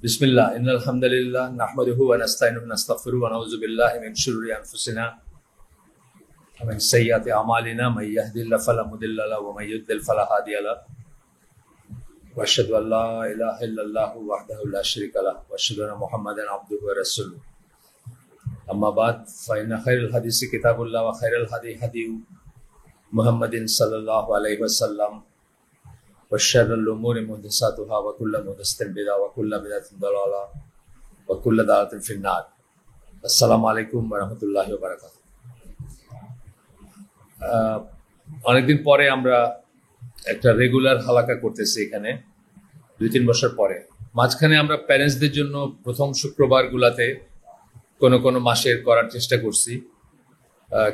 बिस्मिल्लाह इन्नल हम्दुलिल्लाह नहमदुहु व नस्तईनुहु व नस्तगफिरुहु व नऊज़ु बिल्लाहि मिन शुरूरि अनफुसिना व मिन सय्यिआति अमालिना मन यहदिल्लाहु फला मुदिल्ल लहु व मन युद्लिल फला हादिय लहु व अशहदु अन ला इलाहा इल्लल्लाहु वहदहु ला शरीका लहु व अशहदु अन्ना मुहम्मदन अब्दुहु व रसूलुहु अम्मा बाद फ़इन्न खैरल हदीसि किताबुल्लाह व खैरल हदी हदी मुहम्मदिन सल्लल्लाहु अलैहि वसल्लम वशर्रुल उमूरि मुहदसातुहा व कुल्लु मुहदसतिन बिदअह व कुल्लु बिदअतिन दलाला व कुल्लु दलालतिन फिन्नार। अस्सलामु अलैकुम व रहमतुल्लाहि व बाराकातुहू। অনেকদিন পরে আমরা একটা রেগুলার হালাকা করতেছি এখানে 2-3 বছর পরে। মাঝখানে আমরা প্যারেন্টসদের জন্য প্রথম শুক্রবারগুলোতে কোনো মাসের করার চেষ্টা করছি,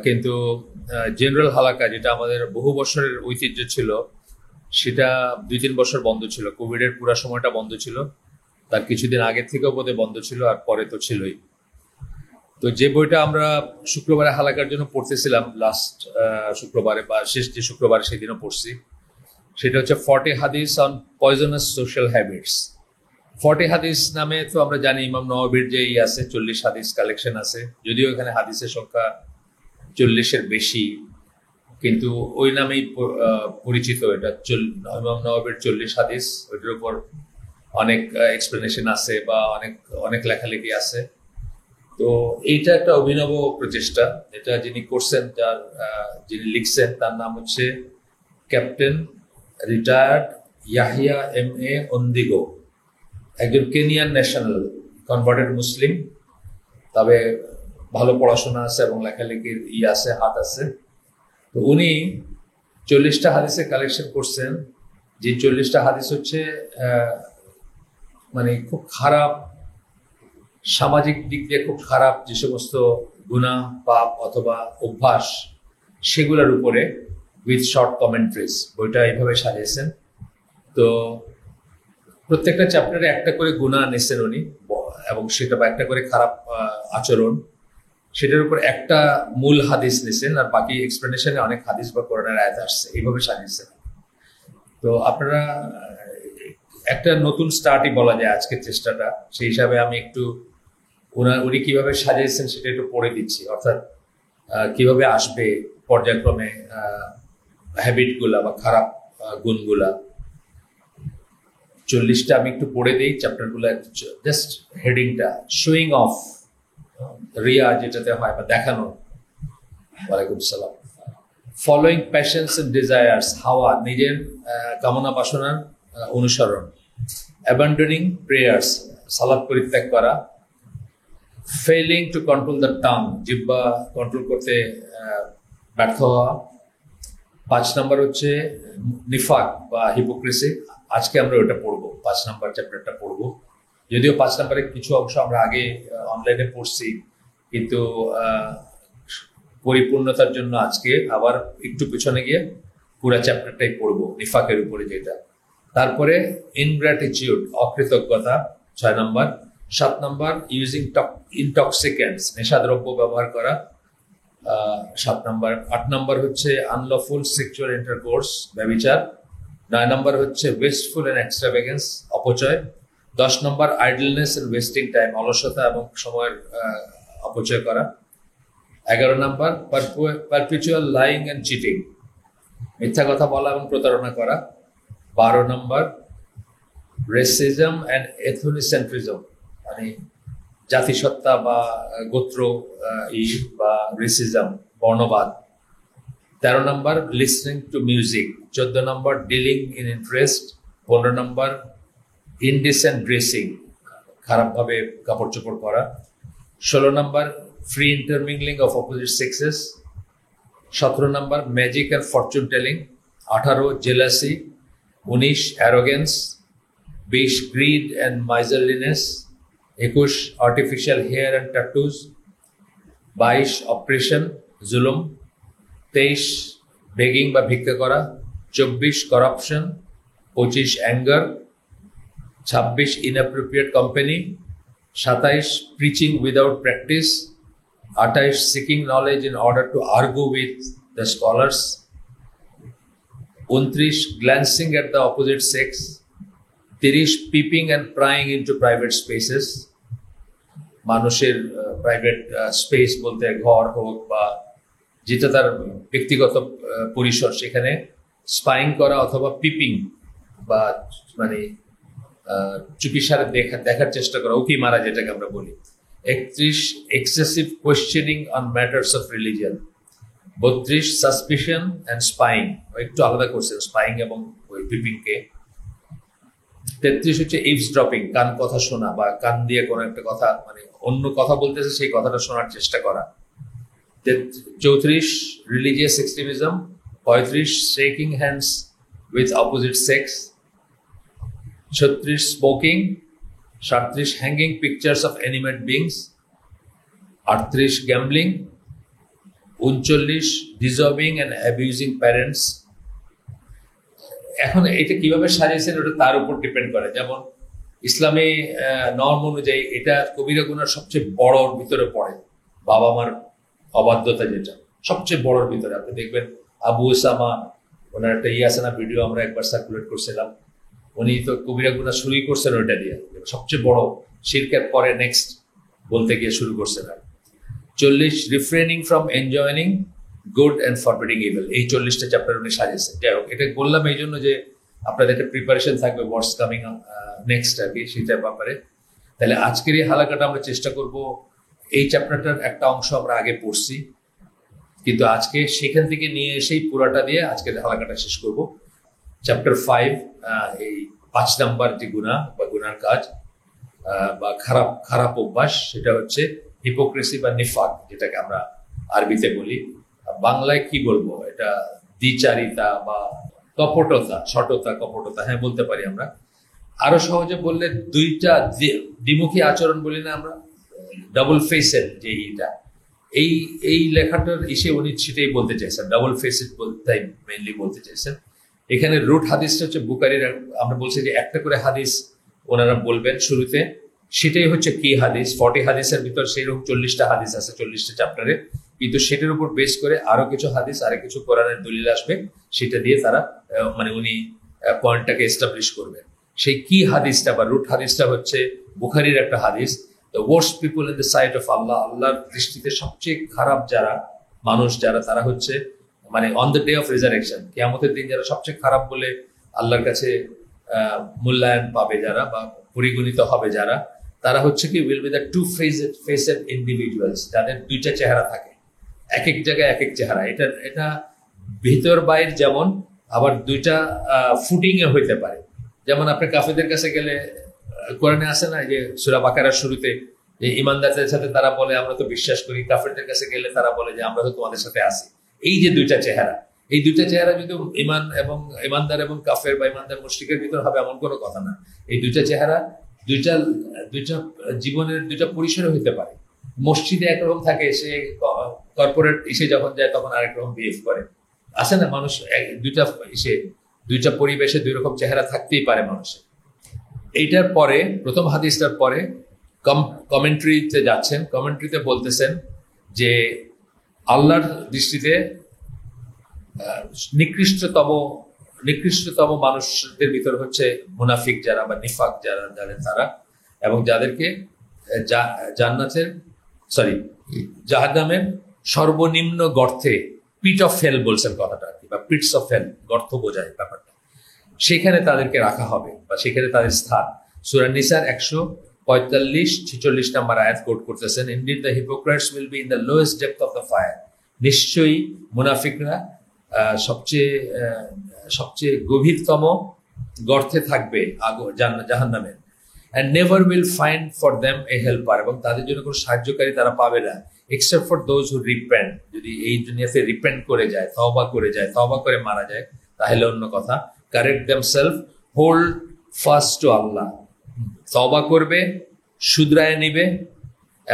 কিন্তু জেনারেল হালাকা যেটা আমাদের বহু বছরের ঐতিহ্য ছিল সেটা 2-3 বছর বন্ধ ছিল। কোভিডের পুরো সময়টা বন্ধ ছিল, তার কিছুদিন আগে থেকেও বোধহয় বন্ধ ছিল, আর পরে তো ছিলই। তো যে বইটা আমরা শুক্রবারে হালাকার জন্য পড়তেছিলাম লাস্ট শুক্রবারে বা শেষ যে শুক্রবারে সেদিনও পড়ছি, সেটা হচ্ছে 40 হাদিস অন পয়জনাস সোশ্যাল হ্যাবিটস। 40 হাদিস নামে তো আমরা জানি ইমাম নওয়াবির যে আছে 40 হাদিস কালেকশন আছে, যদিও এখানে হাদিসের সংখ্যা 40-এর বেশি, কিন্তু ওই নামেই পরিচিত। এটা ইমাম নওয়াবির 40 হাদিস, ওইটার উপর অনেক এক্সপ্লেনেশন আছে বা অনেক লেখালেখি আছে। তো এইটা একটা অভিনব প্রচেষ্টা। এটা যিনি করছেন, যিনি লিখছেন, তার নাম হচ্ছে ক্যাপ্টেন রিটায়ার্ড ইয়াহিয়া এম.এ. অন্দিগো, একজন কেনিয়ান ন্যাশনাল, কনভার্টেড মুসলিম, তবে ভালো পড়াশোনা আছে এবং লেখালেখির আছে, হাত আছে। তো উনি 40টা হাদিসের কালেকশন করছেন, যে 40টা হাদিস হচ্ছে মানে খুব খারাপ, সামাজিক দিক দিয়ে খুব খারাপ যে সমস্ত গুনাহ, পাপ অথবা অভ্যাস, সেগুলোর উপরে উইথ শর্ট কমেন্ট্রিজ বইটা এইভাবে সাজিয়েছেন। তো প্রত্যেকটা চ্যাপ্টারে একটা করে গুনাহ নিয়েছেন উনি, এবং সেটা বা একটা করে খারাপ আচরণ, সেটার উপর একটা মূল হাদিস নিয়েছেন, আর বাকি এক্সপ্লেনেশনে অনেক হাদিস বা কোরআনের আয়াত আসছে, এইভাবে সাজিয়েছেন। তো আপনারা একটা নতুন স্টার্টই বলা যায় আজকের চেষ্টাটা। সেই হিসাবে আমি একটু উনি কিভাবে সাজিয়েছেন সেটা একটু পড়ে দিচ্ছি, অর্থাৎ কিভাবে আসবে পর্যায়ক্রমে হ্যাবিটগুলা বা খারাপ গুণগুলা। 40টা আমি একটু পড়ে দিই চ্যাপ্টারগুলো, জাস্ট হেডিংটা শোয়িং অফ, রিয়া যেটাতে হয় বা দেখানো। ওয়ালাইকুম সালাম। ফলোয়িং প্যাশনস এন্ড ডিজায়ার্স, হাওয়া, নিজের কামনা বাসনার অনুসরণ। অ্যাবান্ডনিং প্রেয়ার্স, সালাত পরিত্যাগ করা। Failing to control the tongue, জিহ্বা কন্ট্রোল করতে ব্যর্থ হওয়া। 5 নম্বর হচ্ছে নিফাক বা হিপোক্রেসি। আজকে আমরা ওটা পড়বো, 5 নম্বর চ্যাপ্টারটা পড়বো। যদিও 5 নম্বরে কিছু অংশ আমরা আগে অনলাইনে পড়ছি, কিন্তু পরিপূর্ণতার জন্য আজকে আবার একটু পিছনে গিয়ে পুরো চ্যাপ্টারটাই পড়বো, নিফাকের উপরে যেটা। তারপরে ইনগ্র্যাটিটিউড, অকৃতজ্ঞতা, 6 নম্বর। 7 নম্বর ইউজিং ইনটক্সিক্যান্টস, নেশাদ্রব্য ব্যবহার করা, 7 নম্বর। 8 নম্বর হচ্ছে আনলফুল সেক্সুয়াল ইন্টারকোর্স, ব্যভিচার। 9 নম্বর হচ্ছে ওয়েস্টফুল এন্ড এক্সট্রাভেগেন্স, অপচয়। 10 নম্বর আইডলনেস এন্ড ওয়েস্টিং টাইম, অলসতা এবং সময়ের অপচয় করা। 11 নম্বর পারপিচুয়াল লাইং এন্ড চিটিং, মিথ্যা কথা বলা এবং প্রতারণা করা। 12 নম্বর রেসিজম এন্ড এথনিসেন্ট্রিজম, মানে জাতিসত্তা বা গোত্র বা রেসিজম, বর্ণবাদ। 13 number listening to music. 14 number dealing in interest. 15 number indecent dressing, খারাপভাবে কাপড় চোপড় পরা। 16 number free intermingling of opposite sexes. 17 number magic and fortune telling. 18 jealousy. 19 arrogance. 20 greed and miserliness. 21 artificial hair and tattoos. 22 oppression, জুলুম। 23 begging বা ভিক্ষা করা। 24 corruption. 25 anger. 26 inappropriate company. 27 preaching without practice. 28 seeking knowledge in order to argue with the scholars. 29 glancing at the opposite sex. 30 peeping and prying into private spaces, মানুষের private space বলতে ঘর হোক বা যেটা তার ব্যক্তিগত পরিসর, সেখানে স্পাইং করা অথবা পিপিং বা মানে চুপিসারে দেখার চেষ্টা করা, উকি মারা যেটাকে আমরা বলি। 31 excessive questioning on matters of religion. 32 suspicion and spying, একটু আলাদা করছেন স্পাইং এবং ওই পিপিং কে। 33 হচ্ছে ইভসড্রপিং, কান কথা শোনা বা কান দিয়ে কোনো একটা কথা, মানে অন্য কথা বলতেছে সেই কথাটা শোনার চেষ্টা করা। 34 religious extremism. 35 shaking hands with opposite sex. 36 smoking. 37 hanging pictures of animate beings. 38 gambling. 39 deserving and abusing parents. এখন এটা কিভাবে সাজিয়েছেন ওটা তার উপর ডিপেন্ড করে। যেমন ইসলামী নর্ম অনুযায়ী এটা কবিরা গুনার সবচেয়ে বড়র ভিতরে পড়ে, বাবা মার অবাধ্যতা, যেটা সবচেয়ে বড়র ভিতরে। আপনি দেখবেন আবু ওসামা, ওনার একটা আছে না ভিডিও, আমরা একবার সার্কুলেট করছিলাম, উনি তো কবিরা গুনা শুরুই করছেন ওইটা দিয়ে, সবচেয়ে বড় শিরকের পরে নেক্সট বলতে গিয়ে শুরু করছেন। 40 refraining from enjoying good and forbidding evil. এই 40টা চ্যাপ্টার উনি সাজিয়েছেন। যাই হোক, এটা বললাম এই জন্য যে আপনাদের একটা প্রিপারেশন থাকবে হোয়াটস কামিং নেক্সট আর কি, সেটার ব্যাপারে। তাহলে আজকের এই হালাকাটা আমরা চেষ্টা করব, এই চ্যাপ্টারটার একটা অংশ আমরা আগে পড়ছি, কিন্তু আজকে সেখান থেকে নিয়ে এসেই পুরাটা দিয়ে আজকের হালাকাটা শেষ করব। চ্যাপ্টার 5, এই 5 নাম্বার যে গুনাহ বা গুনার কাজ বা খারাপ খারাপ অভ্যাস, সেটা হচ্ছে হিপোক্রেসি বা নিফাক, যেটাকে আমরা আরবিতে বলি। বাংলায় কি বলবো, এটা দ্বিচারিতা বা কপটতা, শটতা, কপটতা, হ্যাঁ বলতে পারি আমরা। আরো সহজে বললে দুইটা দ্বিমুখী আচরণ বলি না আমরা, ডাবল ফেসেড যে এইটা, এই লেখাটার ইসে উনি সেটাই বলতে চাইছেন, ডাবল ফেসেড বলতে মেইনলি বলতে চাইছেন। এখানে রুট হাদিসটা হচ্ছে বুখারীর, আমরা বলছি যে একটা করে হাদিস ওনারা বলবেন শুরুতে, সেটাই হচ্ছে কি হাদিস। 40 হাদিসের ভিতর সেইরকম 40টা হাদিস আছে 40টা চ্যাপ্টারে, কিন্তু সেটার উপর বেস করে আরো কিছু হাদিস, আরো কিছু কোরআনের দলিল আসবে, সেটা দিয়ে তারা মানে উনি পয়েন্টটাকে এস্টাবলিশ করবেন। সেই কি হাদিসটা বা রুট হাদিসটা হচ্ছে বুখারীর একটা হাদিস, the worst people in the sight of Allah, আল্লাহর দৃষ্টিতে সবচেয়ে খারাপ যারা মানুষ, যারা তারা হচ্ছে মানে on the day of resurrection, কিয়ামতের দিন যারা সবচেয়ে খারাপ বলে আল্লাহর কাছে মূল্যায়ন পাবে যারা বা পরিগণিত হবে যারা, তারা হচ্ছে কি will be the two faced individuals, যাদের দুইটা চেহারা থাকে, এক এক জায়গায় এক এক চেহারা। এটা ভিতর বাইর যেমন, আবার দুইটা ফুটিং এ হইতে পারে। যেমন আপনি কাফেরদের কাছে গেলে, কোরআনে আছে না যে সূরা বাকারার শুরুতে যে ইমানদারদের সাথে তারা বলে আমরা তো বিশ্বাস করি, কাফেরদের কাছে গেলে তারা বলে যে আমরা তো তোমাদের সাথে আছি। এই যে দুইটা চেহারা, এই দুইটা চেহারা যদি ইমানদার এবং কাফের বা ইমানদার মুশরিকের ভিতর হবে এমন কোনো কথা না। এই দুইটা চেহারা দুইটা জীবনের দুইটা পরিসরে হইতে পারে। মসজিদে একরকম থাকে, সে কর্পোরেট এসে যখন যায় তখন আরেক রকম বিহেভ করে, আছে না? মানুষ দুইটা পরিবেশে দুই রকম চেহারা থাকতেই পারে মানুষের। এইটার পরে প্রথম হাদিসটার পরে কমেন্ট্রিতে যাচ্ছেন, কমেন্ট্রিতে বলতেছেন যে আল্লাহর দৃষ্টিতে নিকৃষ্টতম মানুষদের ভিতর হচ্ছে মুনাফিক যারা বা নিফাক যারা, তারা, এবং যাদেরকে জাহান্নামের সর্বনিম্ন গর্তে, পিট অফ হেল বলছেন কথাটা, বা পিটস অফ হেল, গর্ত বোঝায় ব্যাপারটা, সেখানে তাদেরকে রাখা হবে বা সেখানে তাদের স্থান। সূরা নিসার 145-46 নাম্বার আয়াত কোট করতেছেন, indeed the hypocrites will be in the lowest depth of the fire, নিশ্চয়ই মুনাফিকরা সবচেয়ে গভীরতম গর্তে থাকবে জাহান্নামের। and never will find for them a helper, এবং তাদের জন্য কোনো সাহায্যকারী তারা পাবে না, except for those who repent, যদি এই দুনিয়াতে রিপেন্ট করে যায়, তওবা করে মারা যায়, তাহলে অন্য কথা। correct themselves, hold fast to Allah, তওবা করবে, শুধরায় নিবে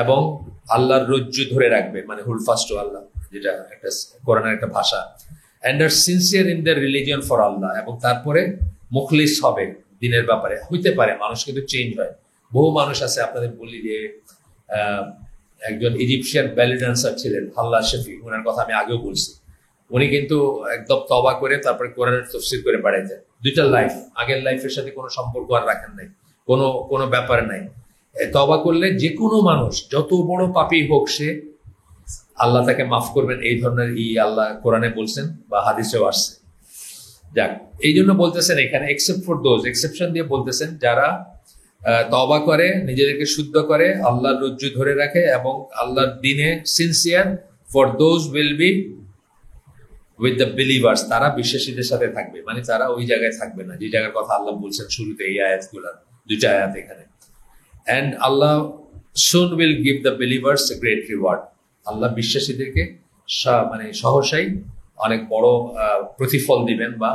এবং আল্লাহর রজ্জু ধরে রাখবে, মানে hold fast to Allah, যেটা একটা কোরআনের একটা ভাষা। and are sincere in their religion for Allah, এবং তারপরে মুখলিস হবে দিনের ব্যাপারে। হইতে পারে মানুষ কিন্তু চেঞ্জ হয়, বহু মানুষ আছে, আপনাদের বলি যে একজন ইজিপশিয়ান ব্যালি ডান্সার ছিলেন হাল্লা শফি, ওনার কথা আমি আগেও বলছি। উনি কিন্তু একদম তওবা করে তারপরে কোরআনের তাফসীর করে বাড়াইতেন। দুইটা লাইফ, আগের লাইফের সাথে কোনো সম্পর্ক আর রাখেন নাই, কোনো কোনো ব্যাপার নাই। তওবা করলে যে কোনো মানুষ যত বড় পাপী হোক সে, আল্লাহ তাকে মাফ করবেন, এই ধরনের আল্লাহ কোরআনে বলছেন বা হাদিসেও আসছে। যাক, এই জন্য বলতেছেন এখানে এক্সেপ্ট ফর দোজ, এক্সেপশন দিয়ে বলতেছেন যারা তওবা করে, নিজেদেরকে শুদ্ধ করে, আল্লাহর রজ্জু ধরে রাখে এবং আল্লাহর দিনে sincere, for those will be with the believers, তারা বিশ্বাসীদের সাথে থাকবে। মানে তারা ওই জায়গায় থাকবে না যে জায়গার কথা আল্লাহ বলছেন শুরুতে এই আয়াতগুলা, দুইটা আয়াত এখানে। And Allah soon will give the believers a great reward, আল্লাহ বিশ্বাসীদেরকে মানে সহসাই অনেক বড় প্রতিফল দিবেন বা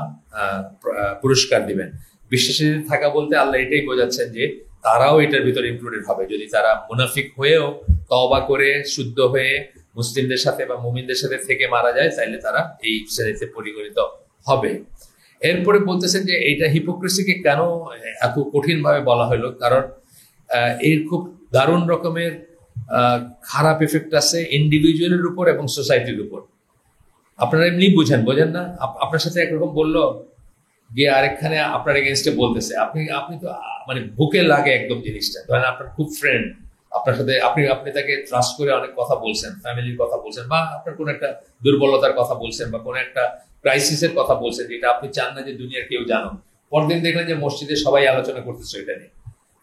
পুরস্কার দিবেন। বিশ্বাসীদের থাকা বলতে আল্লাহ এটাই বোঝাচ্ছেন যে তারাও এটার ভিতরে ইনক্লুডেড হবে। যদি তারা মুনাফিক হয়েও তওবা করে শুদ্ধ হয়ে মুসলিমদের সাথে বা মুমিনদের সাথে থেকে মারা যায়, তাইলে তারা এই শ্রেণীতে পরিগণিত হবে। এরপরে বলতেছেন যে এইটা হিপোক্রেসিকে কেন এত কঠিন ভাবে বলা হলো, কারণ এর খুব দারুণ রকমের খারাপ এফেক্ট আছে ইন্ডিভিজুয়ালের উপর এবং সোসাইটির উপর। আপনারা এমনি বোঝেন না, আপনার সাথে একরকম বললো গিয়ে আরেকখানে আপনার এগেনস্টে বলতেছে, আপনি তো মানে বুকে লাগে একদম জিনিসটা। ধরেন আপনার খুব ফ্রেন্ড, আপনার সাথে আপনি তাকে ট্রাস্ট করে অনেক কথা বলছেন, ফ্যামিলির কথা বলছেন, বা আপনার কোনো একটা দুর্বলতার কথা বলছেন বা কোনো একটা ক্রাইসিসের কথা বলছেন যেটা আপনি চান না যে দুনিয়ার কেউ জানো। পরদিন দেখলেন যে মসজিদে সবাই আলোচনা করতেছে এটা নিয়ে।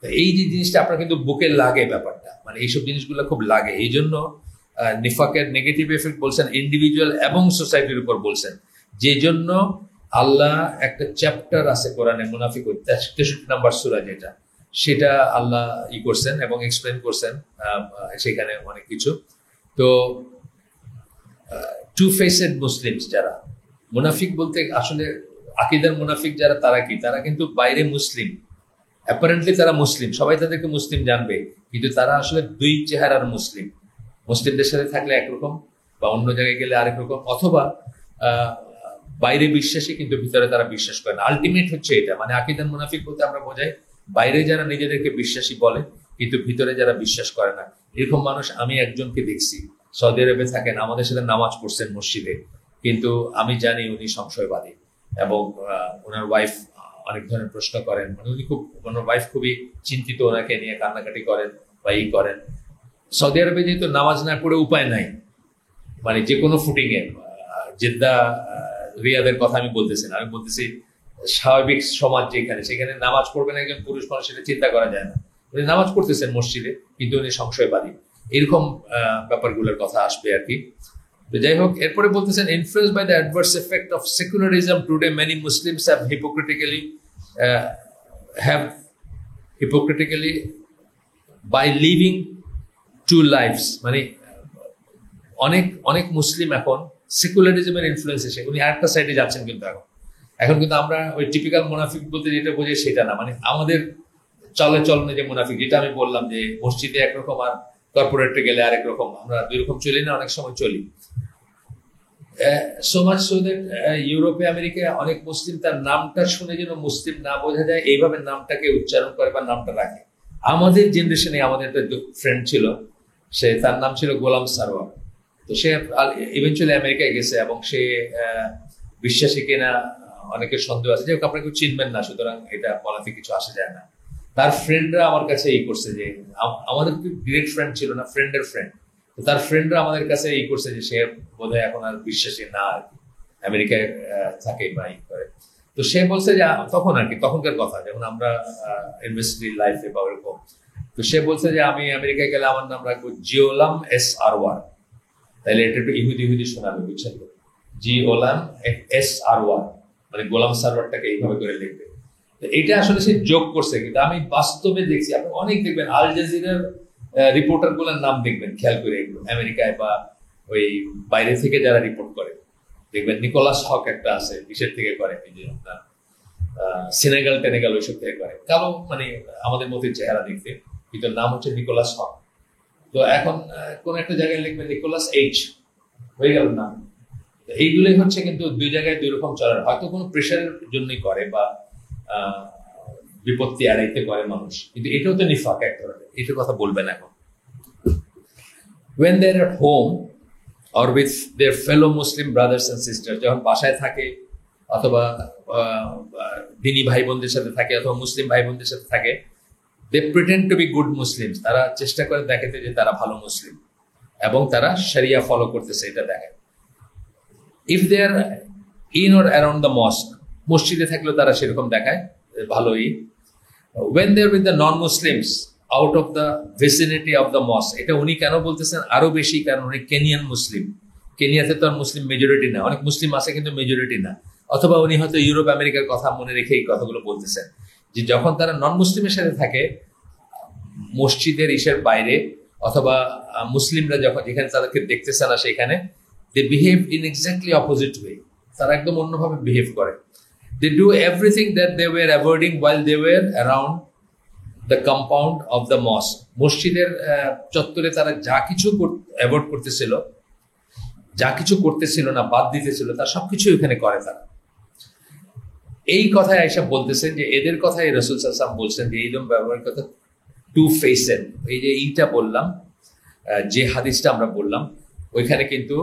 এই যে জিনিসটা আপনার কিন্তু বুকে লাগে, ব্যাপারটা মানে এইসব জিনিসগুলো খুব লাগে। এই জন্য নিফাকের নেগেটিভ এফেক্ট বলছেন ইন্ডিভিজুয়াল এবং সোসাইটির উপর বলছেন। যে জন্য আল্লাহ একটা চ্যাপ্টার আছে কোরআনে মুনাফিক 63 নম্বর সূরা, যেটা সেটা আল্লাহ করছেন এবং এক্সপ্লেন করছেন সেখানে অনেক কিছু। তো টু ফেসেড মুসলিমস যারা, মুনাফিক বলতে আসলে আকীদার মুনাফিক যারা, তারা কি, তারা কিন্তু বাইরে মুসলিম, অ্যাপারেন্টলি তারা মুসলিম, সবাই তাদেরকে মুসলিম জানবে, কিন্তু তারা আসলে দুই চেহারার মুসলিম। মুসলিমদের সাথে থাকলে একরকম বা অন্য জায়গায় গেলে আরেক রকম, অথবা বাইরে বিশ্বাসী কিন্তু ভিতরে তারা বিশ্বাস করে না। আলটিমেট হচ্ছে এটা, মানে আকীদার মুনাফিক বলতে আমরা বোঝাই বাইরে যারা নিজেদেরকে বিশ্বাসী বলে কিন্তু ভিতরে যারা বিশ্বাস করে না। এরকম মানুষ আমি একজনকে দেখছি, সৌদি আরবে থাকেন, আমাদের সাথে নামাজ পড়ছেন মসজিদে, কিন্তু আমি জানি উনি সংশয়বাদী এবং ওনার ওয়াইফ অনেক ধরনের প্রশ্ন করেন, মানে উনি খুব, ওনার ওয়াইফ খুবই চিন্তিত ওনাকে নিয়ে, কান্নাকাটি করেন বা করেন। সৌদি আরবে যেহেতু নামাজ না পড়ে উপায় নাই, মানে যে কোনো ফুটিং এ, জেদ্দা রিয়াদের কথা আমি বলতেছি না, আমি বলতেছি স্বাভাবিক সমাজ যেখানে, সেখানে নামাজ পড়বেন একজন পুরুষ মানুষ, সেটা চিন্তা করা যায় না। উনি নামাজ পড়তেছেন মসজিদে কিন্তু উনি সংশয়বাদী, এরকম ব্যাপারগুলোর কথা আসবে আর কি। তো যাই হোক, এরপরে বলতেছেন influence by the adverse effect of secularism today many Muslims have hypocritically by living two lives, মানে অনেক মুসলিম এখন সেকুলারিজমের ইনফ্লুয়েন্স এসে উনি আরেকটা সাইডে যাচ্ছেন। কিন্তু এখন কিন্তু আমরা ওই টিপিক্যাল মুনাফিক বলতে যেটা বোঝাই সেটা না, মানে আমাদের চলনে যে মুনাফিক, যেটা আমি বললাম যে মসজিদে একরকম আর কর্পোরেটে গেলে আরেক রকম, আমরা দুই রকম চলি না, অনেক সময় চলি। সো মাচ সো দ্যাট ইউরোপে আমেরিকায় অনেক মুসলিম তার নামটা শুনে যেন মুসলিম না বোঝা যায় এইভাবে নামটাকে উচ্চারণ করে বা নামটা রাখে। আমাদের জেনারেশনে আমাদের একটা ফ্রেন্ড ছিল, তার নাম ছিল গোলাম সারোয়ার। তো সে ইভেনচুয়ালি আমেরিকায় গেছে এবং সে বিশ্বাসী কিনা অনেকের সন্দেহ আছে, যে আপনাকে চিনবেন না, সুতরাং এটা বলাতে কিছু আসে যায় না। তার ফ্রেন্ডরা আমার কাছে করছে যে, আমাদের ডিরেক্ট ফ্রেন্ড ছিল না, ফ্রেন্ডের ফ্রেন্ড, তো তার ফ্রেন্ডরা আমাদের কাছে করছে যে সে বোধহয় এখন আর বিশ্বাসী না আর কি, আমেরিকায় থাকে বা করে। তো সে বলছে যে তখন আর কি, তখনকার কথা যখন আমরা ইউনিভার্সিটি লাইফে বা ওরকম, তো সে বলছে যে আমি আমেরিকায় গেলে আমার নাম রাখবো জিওলাম এস আরওয়ার। তাইলে এটা একটু ইহুদি শোনাবে, বুঝছেন তো, জিওলাম এস আরওয়ার, মানে গোলাম সারওয়ারটাকে এইভাবে করে লিখবে। এটা আসলে সে যোগ করছে, কিন্তু আমি বাস্তবে দেখছি, আপনি অনেক দেখবেন আল জাজিরার রিপোর্টার গুলোর নাম দেখবেন, খেয়াল করে এগুলো আমেরিকায় বা ওই বাইরে থেকে যারা রিপোর্ট করে দেখবেন, নিকোলাস হক একটা আছে, কিসের থেকে করে, যে আপনার সেনেগাল টেনেগাল ওইসব থেকে করে, কালো মানে আমাদের মতো চেহারা দেখতে, কিন্তু নাম হচ্ছে নিকোলাস হক। তো এখন কোন একটা জায়গায় লিখবেন নিকোলাস এইচ, হয়ে গেল নাম। এইগুলোই হচ্ছে কিন্তু দুই জায়গায় দুই রকম চলার, হয়তো কোনো প্রেশারের জন্যই করে বা বিপত্তি এড়াইতে করে মানুষ, কিন্তু এটাও তো নিফাক এক ধরনের, এটার কথা বলবেন এখন। When they're at home, or with their fellow Muslim brothers and sisters, যখন বাসায় থাকে অথবা দিনী ভাই বোনদের সাথে থাকে অথবা মুসলিম ভাই বোনদের সাথে থাকে, they pretend to be good Muslims, তারা চেষ্টা করে দেখাতে যে তারা ভালো মুসলিম এবং তারা শরিয়া ফলো করতেছে, এটা দেখায়। if they are in or around the mosque, মসজিদে থাকলেও তারা সেরকম দেখায় ভালোই। when they are with the non-Muslims out of the vicinity of the mosque, এটা উনি কেন বলতেছেন আরো বেশি, কারণ উনি কেনিয়ান মুসলিম, কেনিয়াতে তো আর মুসলিম মেজরিটি না, অনেক মুসলিম আছে কিন্তু মেজরিটি না, অথবা উনি হয়তো ইউরোপ আমেরিকার কথা মনে রেখে এই কথাগুলো বলতেছেন যে যখন তারা নন মুসলিমের সাথে থাকে মসজিদের ইসের বাইরে অথবা মুসলিমরা যখন যেখানে তাদেরকে দেখতেছে না সেখানে, they behave in exactly opposite way, তারা একদম অন্যভাবে বিহেভ করে। they do everything that they were avoiding while they were around the compound of the mosque, মসজিদের চত্বরে তারা যা কিছু অ্যাভয়েড করতেছিল, যা কিছু করতেছিল না, বাদ দিতেছিল, তার সবকিছু এখানে করে তারা। এই কথায় আয়েশা বলতেছেন যে এদের কথাই রাসূল সাল্লাল্লাহু আলাইহি ওয়াসাল্লাম বলছেন যে এইরকম ব্যবহারের কথা টু ফেসেন। এই যে এইটা বললাম, যে হাদিসটা আমরা বললাম, ওইখানে কিন্তু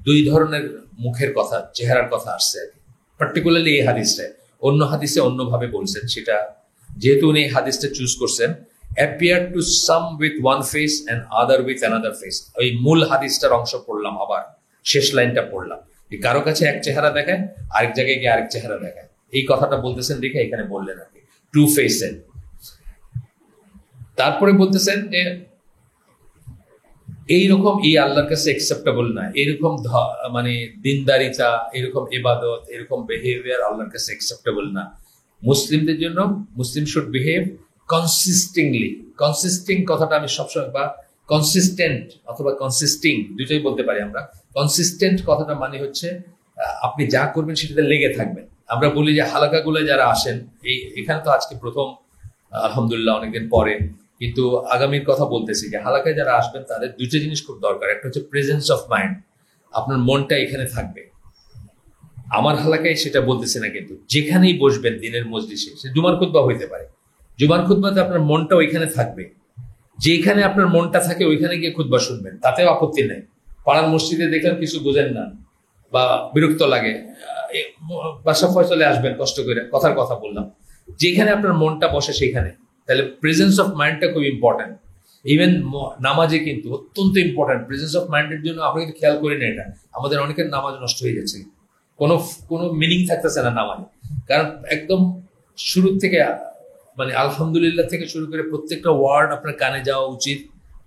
দুই ধরনের মুখের কথা, চেহারার কথা আসছে আর কি, পার্টিকুলারলি এই হাদিসটায়। অন্য হাদিসে অন্যভাবে বলছেন, সেটা যেহেতু উনি এই হাদিসটা চুজ করছেন, appear to some with one face and other with another face, ওই মূল হাদিসটার অংশ পড়লাম, আবার শেষ লাইনটা পড়লাম, কারো কাছে এক চেহারা দেখায়, আরেক জায়গায় গিয়ে আরেক চেহারা দেখায়, এই কথাটা বলতেছেন দেখে এখানে বললেন আর কি, টু ফেসেন। তারপরে বলতেছেন যে এইরকম এই আল্লাহর কাছে অ্যাকসেপ্টেবল না, এরকম মানে দিনদারিতা, এরকম ইবাদত, এরকম বিহেভিয়ার আল্লাহর কাছে অ্যাকসেপ্টেবল না। মুসলিমদের জন্য মুসলিম শুড বিহেভ কনসিস্টিংলি। কনসিস্টিং কথাটা আমি সবসময়, বা কনসিস্টেন্ট অথবা কনসিস্টিং দুটোই বলতে পারি আমরা। কনসিস্টেন্ট কথাটা মানে হচ্ছে আপনি যা করবেন সেটাতে লেগে থাকবেন। আমরা বলি যে হালাকাগুলো যারা আসেন, এখানে তো আজকে প্রথম আলহামদুলিল্লাহ অনেকদিন পরে, কিন্তু আগামীর কথা বলতেছি যে হালাকায় যারা আসবেন তাদের দুটো জিনিস খুব দরকার। একটা হচ্ছে প্রেজেন্স অফ মাইন্ড, আপনার মনটা এখানে থাকবে। আমার হালাকায় সেটা বলতেছি না, কিন্তু যেখানেই বসবেন দিনের মজলিসে, সে জুমার খুতবা হইতে পারে, জুমার খুতবাতে আপনার মনটা ওইখানে থাকবে। যেখানে আপনার মনটা থাকে ওইখানে গিয়ে খুতবা শুনবেন, তাতেও আপত্তি নেই। পাড়ার মসজিদে দেখলেন কিছু বোঝেন না বা বিরক্ত লাগে, বাসা ফয়সলে আসবেন কষ্ট করে, কথার কথা বললাম। যেখানে আপনার মনটা বসে সেখানে, তাহলে প্রেজেন্স অফ মাইন্ডটা খুব ইম্পর্টেন্ট। ইভেন নামাজে কিন্তু অত্যন্ত ইম্পর্টেন্ট প্রেজেন্স অফ মাইন্ডের জন্য। আমরা কিন্তু খেয়াল করি না এটা, আমাদের অনেকের নামাজ নষ্ট হয়ে যাচ্ছে, কোনো মিনিং থাকতেছে না নামাজে। কারণ একদম শুরু থেকে মানে আলহামদুলিল্লাহ থেকে শুরু করে প্রত্যেকটা ওয়ার্ড আপনার কানে যাওয়া উচিত,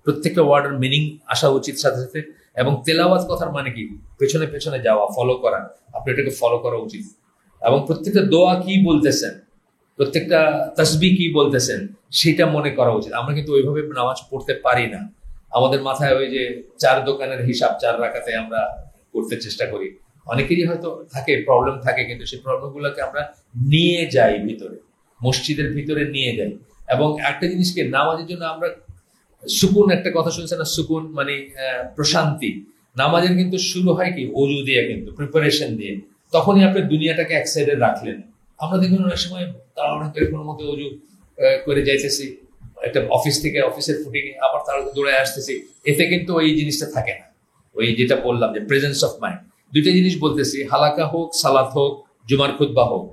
প্রত্যেকটা ওয়ার্ডের মিনিং আসা উচিত সাথে সাথে। এবং তেলাওয়াত কথার মানে কি, পেছনে পেছনে যাওয়া, ফলো করা, আপনি এটাকে ফলো করা উচিত। এবং প্রত্যেকটা দোয়া কি বলতেছেন, প্রত্যেকটা তাসবিহ কি বলতেছেন, সেটা মনে করা উচিত। আমরা কিন্তু ওইভাবে নামাজ পড়তে পারি না। আমাদের মাথায় ওই যে 4 দোকানের হিসাব 4 রাকাতে আমরা করতে চেষ্টা করি। অনেকেরই হয়তো থাকে, প্রবলেম থাকে, কিন্তু সেই প্রবলেমগুলোকে আমরা নিয়ে যাই ভিতরে, মসজিদের ভিতরে নিয়ে যাই। এবং একটা জিনিসকে নামাজের জন্য আমরা সুকুন, একটা কথা শুনছেন না, সুকুন মানে প্রশান্তি। নামাজের কিন্তু শুরু হয় কি ওযু দিয়ে, কিন্তু প্রিপারেশন দিয়ে। তখনই আপনি দুনিয়াটাকে এক সাইডে রাখলেন। আমরা দেখুন অনেক সময় কোনো মতো ওযু করে যাইতেছি একটা অফিস থেকে, অফিসের ফুটিংয়ে আবার তার দৌড়ায় আসতেছি, এতে কিন্তু ওই জিনিসটা থাকে না। ওই যেটা বললাম যে প্রেজেন্স অফ মাইন্ড, দুইটা জিনিস বলতেছি, হালাকা হোক, সালাত হোক, জুমার খুতবা হোক,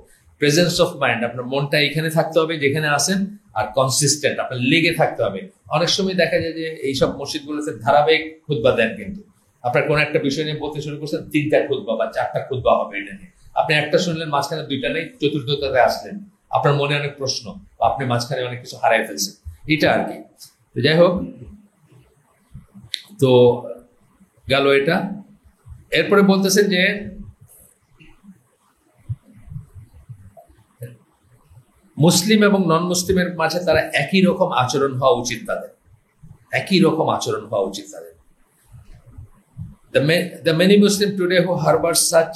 প্রেজেন্স অফ মাইন্ড, আপনার মনটা এখানে থাকতে হবে যেখানে আসেন, আর কনসিস্টেন্ট, আপনার লেগে থাকতে হবে। অনেক সময় দেখা যায় যে এইসব মসজিদগুলোতে ধারাবাহিক খুতবা দেন, কিন্তু আপনার কোন একটা বিষয় নিয়ে বলতে শুরু করছেন, 3টা খুতবা বা 4টা খুতবা হবে এটা নিয়ে। আপনি একটা শুনলেন, মাঝখানে 2টা নেই, চতুর্থটাতে আসলেন, আপনার মনে অনেক প্রশ্ন, আপনি মাঝখানে অনেক কিছু হারাই ফেলছেন, এটা আর কি। যাই হোক, তো গেল এটা। এরপরে বলতেছেন যে মুসলিম এবং নন মুসলিমের মাঝে তারা একই রকম আচরণ হওয়া উচিত, তাদের একই রকম আচরণ হওয়া উচিত তাদের। The many Muslims today who harbor such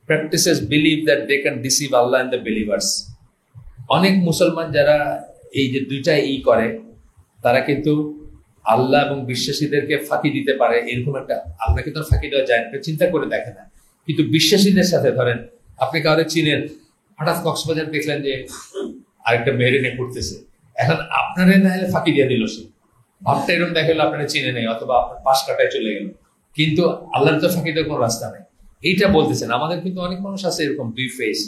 practices believe that they can deceive Allah and the believers. অনেক মুসলমান যারা এই যে দুইটা করে, তারা কিন্তু আল্লাহ এবং বিশ্বাসীদেরকে ফাঁকি দিতে পারে, এরকম একটা, আল্লাহকে তো ফাঁকি দেওয়া যায় না, চিন্তা করে দেখে না। কিন্তু বিশ্বাসীদের সাথে, ধরেন আপনি কাউকে চিনেন, হঠাৎ কক্সবাজার দেখলেন যে আরেকটা মেয়েরে নিয়ে পড়তেছে, এখন আপনারে না হলে ফাঁকি দিয়ে দিল সে, ভাবটা এরকম দেখালো আপনারা চিনে নেই, অথবা আপনার পাশ কাটায় চলে গেল, কিন্তু আল্লাহর তো ফাঁকি দেওয়ার কোনো রাস্তা নেই। এইটা বলতেছেন। আমাদের কিন্তু অনেক মানুষ আছে এরকম দুই ফেস।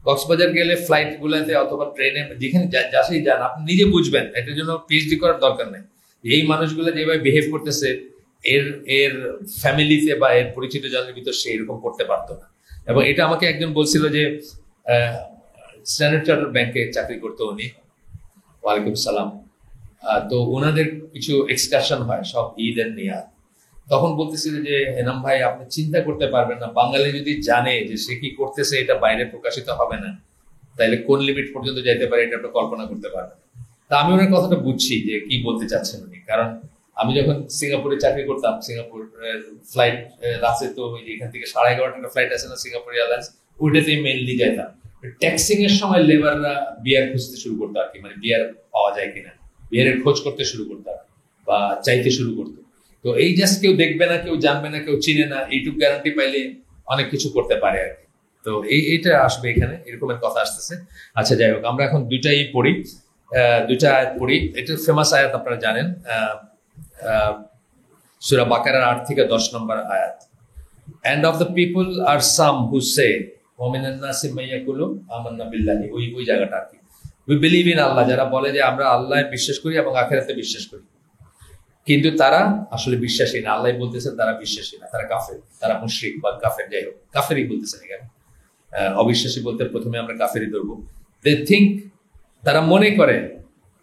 কক্সবাজার গেলে ফ্লাইট গুলাতে অথবা ট্রেনে যেখানে যাচ্ছেই যান, আপনি নিজে বুঝবেন, এটার জন্য পিএইচডি করার দরকার নেই। এই মানুষগুলো যেভাবে বিহেভ করতেছে, এর এর ফ্যামিলিতে বা এর পরিচিত জনের ভিতর সে এরকম করতে পারতো না। এবং এটা আমাকে একজন বলছিল যে স্ট্যান্ডার্ড চার্টার্ড ব্যাংকে চাকরি করতো উনি, ওয়ালাইকুম সালাম। তো ওনাদের কিছু এক্সকারশন হয় সব ঈদ এর নিয়ে, তখন বলতেছিল যে এনাম ভাই আপনি চিন্তা করতে পারবেন না, বাঙালি যদি জানে যে সে কি করতেছে এটা বাইরে প্রকাশিত হবে না, তাইলে কোন লিমিট পর্যন্ত যাইতে পারে এটা আপনি কল্পনা করতে পারবেন। তা আমি ওনার কথাটা বুঝছি যে কি বলতে চাচ্ছেন উনি। কারণ আমি যখন সিঙ্গাপুরে চাকরি করতাম, সিঙ্গাপুর ফ্লাইট রাতে তো এখান থেকে 11:30 ফ্লাইট আছে না সিঙ্গাপুর এয়ারলাইন্স, ওইটাতেই মেইনলি যাইতাম। ট্যাক্সিং এর সময় লেবাররা বিয়ার খুঁজতে শুরু করতো আর কি, মানে বিয়ার পাওয়া যায় কিনা, বিয়ারের খোঁজ করতে শুরু করতো বা চাইতে শুরু করতো। তো এই জাস্ট কেউ দেখবে না, কেউ জানবে না, কেউ চিনে না, এইটুকু গ্যারান্টি পাইলে অনেক কিছু করতে পারে আর কি। তো এইটা আসবে এখানে, এরকমের কথা আসতেছে। আচ্ছা যাই হোক, আমরা এখন দুইটাই পড়ি, দুইটা আয়াত পড়ি। এটা ফেমাস আয়াত, আপনারা জানেন, সূরা বাকারার 8 থেকে 10 নম্বর আয়াত। And of the people are some who say وَمِنَ النَّاسِ مَن يَقُولُ آمَنَّا بِاللَّهِ, ওই জায়গাটা আর কি। We believe in Allah, যারা বলে যে আমরা আল্লাহে বিশ্বাস করি এবং আখিরাতে বিশ্বাস করি, কিন্তু তারা আসলে বিশ্বাসী না। আল্লাহ বলতেছেন তারা বিশ্বাসী না, তারা কাফের, তারা মুশরিক বা কাফের। যাই হোক, কাফেরই বলতেছেন এখানে, অবিশ্বাসী বলতে প্রথমে আমরা কাফেরই ধরবো। They think, তারা মনে করে,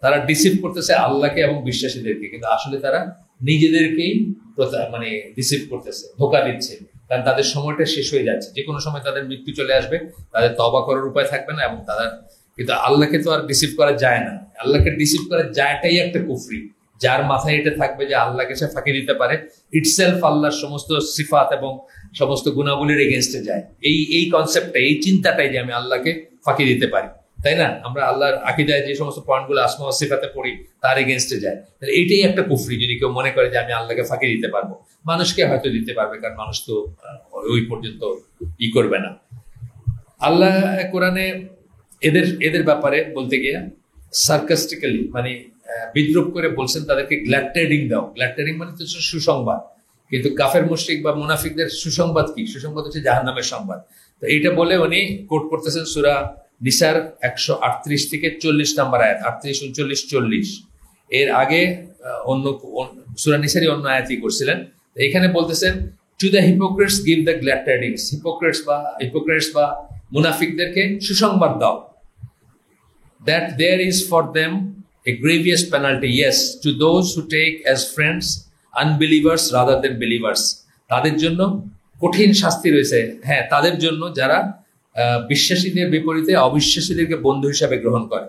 তারা ডিসিভ করতেছে আল্লাহকে এবং বিশ্বাসীদেরকে, কিন্তু আসলে তারা নিজেদেরকেই মানে ডিসিভ করতেছে, ধোঁকা দিচ্ছে। কারণ তাদের সময়টা শেষ হয়ে যাচ্ছে, যে কোনো সময় তাদের মৃত্যু চলে আসবে, তাদের তওবা করার উপায় থাকবে না, এবং তাদের কিন্তু আল্লাহকে তো আর ডিসিভ করা যায় না। আল্লাহকে ডিসিভ করা যায়টাই একটা কুফরি। যার মাথায় এটা থাকবে যে আল্লাহকে সে ফাঁকি দিতে পারে, ইটসেলফ আল্লাহর সমস্ত সিফাত এবং সমস্ত গুণাবলীর এগেনস্টে যায়। এই কনসেপ্টটা, এই চিন্তাটাই যে আমি আল্লাহকে ফাঁকি দিতে পারি, তাই না? আমরা আল্লাহর আকীদায় যে সমস্ত পয়েন্টগুলো আসমা ওয়া সিফাতে পড়ি তার এগেনস্টে যায়। তাহলে এটাই একটা কুফরি, যদি কেউ মনে করে যে আমি আল্লাহকে ফাঁকি দিতে পারবো। মানুষকে হয়তো দিতে পারবে, কারণ মানুষ তো ওই পর্যন্ত করবে না। আল্লাহ কোরআনে এদের ব্যাপারে বলতে গিয়ে সার্কাস্টিক্যালি, মানে বিদ্রুপ করে বলছেন তাদেরকে গ্ল্যাড ট্রেডিং দাও। গ্ল্যাড ট্রেডিং মানে তো সুসংবাদ, কিন্তু কাফের মুশরিক বা মুনাফিকদের সুসংবাদ কি? সুসংবাদ হচ্ছে জাহান্নামের সংবাদ। তো এইটা বলে উনি কোট করতেছেন সূরা নিসার 138 থেকে 40 নম্বর আয়াত, 38, 39, 40। এর আগে অন্য সূরা নিসারই অন্য আয়াতই করছিলেন। এখানে বলতেছেন to the hypocrites give the glad ট্রেডিংস, হিপোক্রেটস বা মুনাফিকদেরকে সুসংবাদ দাও। That there is for them a grievous penalty, yes, to those who take as friends unbelievers rather than believers. তাদের জন্য কঠিন শাস্তি রয়েছে, হ্যাঁ, তাদের জন্য যারা বিশ্বাসীদের বিপরীতে অবিশ্বাসীদেরকে বন্ধু হিসাবে গ্রহণ করে।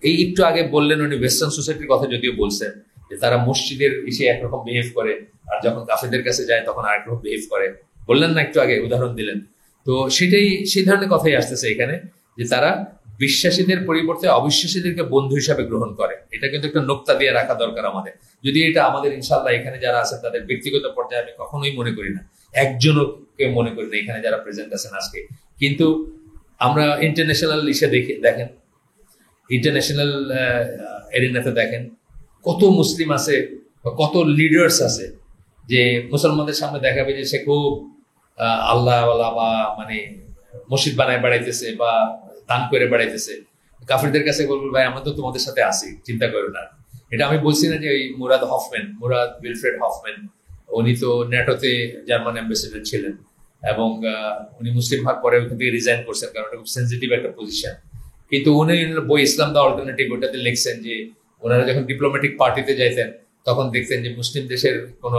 এই একটু আগে বললেন উনি ওয়েস্টার্ন সোসাইটির কথা যদিও বলছেন, যে তারা মসজিদের এসে একরকম বিহেভ করে, আর যখন কাফেরদের কাছে যায় তখন আরেকরকম বিহেভ করে। বললেন না একটু আগে, উদাহরণ দিলেন। তো সেটাই, সেই ধরনের কথাই আসতেছে এখানে, যে তারা বিশ্বাসীদের পরিবর্তে অবিশ্বাসীদেরকে বন্ধু হিসাবে গ্রহণ করে। এটা কিন্তু একটা নোক্তা দিয়ে রাখা দরকার আমাদের। যদি এটা আমাদের ইনশাআল্লাহ এখানে যারা আছেন তাদের ব্যক্তিগত পর্যায়ে আমি কখনোই মনে করি না, একজনকে মনে করি না এখানে যারা প্রেজেন্ট আছেন আজকে। কিন্তু আমরা ইন্টারন্যাশনাল ইসে দেখেন, ইন্টারন্যাশনাল এরিনাতে দেখেন কত মুসলিম আছে, কত লিডার্স আছে যে মুসলমানদের সামনে দেখাবে যে সে খুব আল্লাহওয়ালা বা মানে মসজিদ বানায় বেড়াইতেছে বা দান করে বেড়াইতেছে। কাফিরদের কাছে বলবো ভাই আমরা তো তোমাদের সাথে আছি, চিন্তা করো না। এটা আমি বলছি না যে ওই মুরাদ উইলফ্রেড হফম্যান, উনি তো ন্যাটোতে জার্মান অ্যাম্বাসেডর ছিলেন এবং উনি মুসলিম হওয়ার পরে ওখান থেকে রিজাইন করছেন, কারণ এটা খুব সেন্সিটিভ একটা পজিশন। কিন্তু উনি বই ইসলাম দ্য অল্টারনেটিভ ওটাতে লিখছেন যে ওনারা যখন ডিপ্লোম্যাটিক পার্টিতে যাইতেন তখন দেখতেন যে মুসলিম দেশের কোন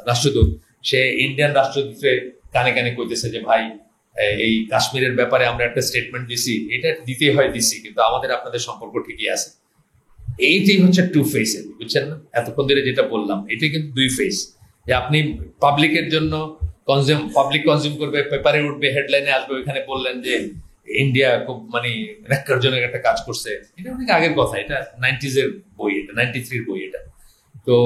রাষ্ট্রদূত সে ইন্ডিয়ান রাষ্ট্রদূতের কানে কানে কইতেছে যে ভাই এই কাশ্মীরের ব্যাপারে আমরা একটা স্টেটমেন্ট দিছি, এটা দিতে হয় দিছি, কিন্তু আমাদের আপনাদের সম্পর্ক ঠিকই আছে। এইটাই হচ্ছে টু ফেস, বুঝছেন না? এতক্ষণ ধরে যেটা বললাম এটাই কিন্তু দুই ফেস, যে আপনি পাবলিকের জন্য পাবলিক কনজিউম করবে, পেপারে উঠবে, হেডলাইনে আসবে, ওইখানে বললেন যে ইন্ডিয়া খুব মানে ন্যাক্কারজনক একটা কাজ করছে। এটা অনেক আগের কথা, এটা 90s এর বই, এটা 93 বই এটা। তো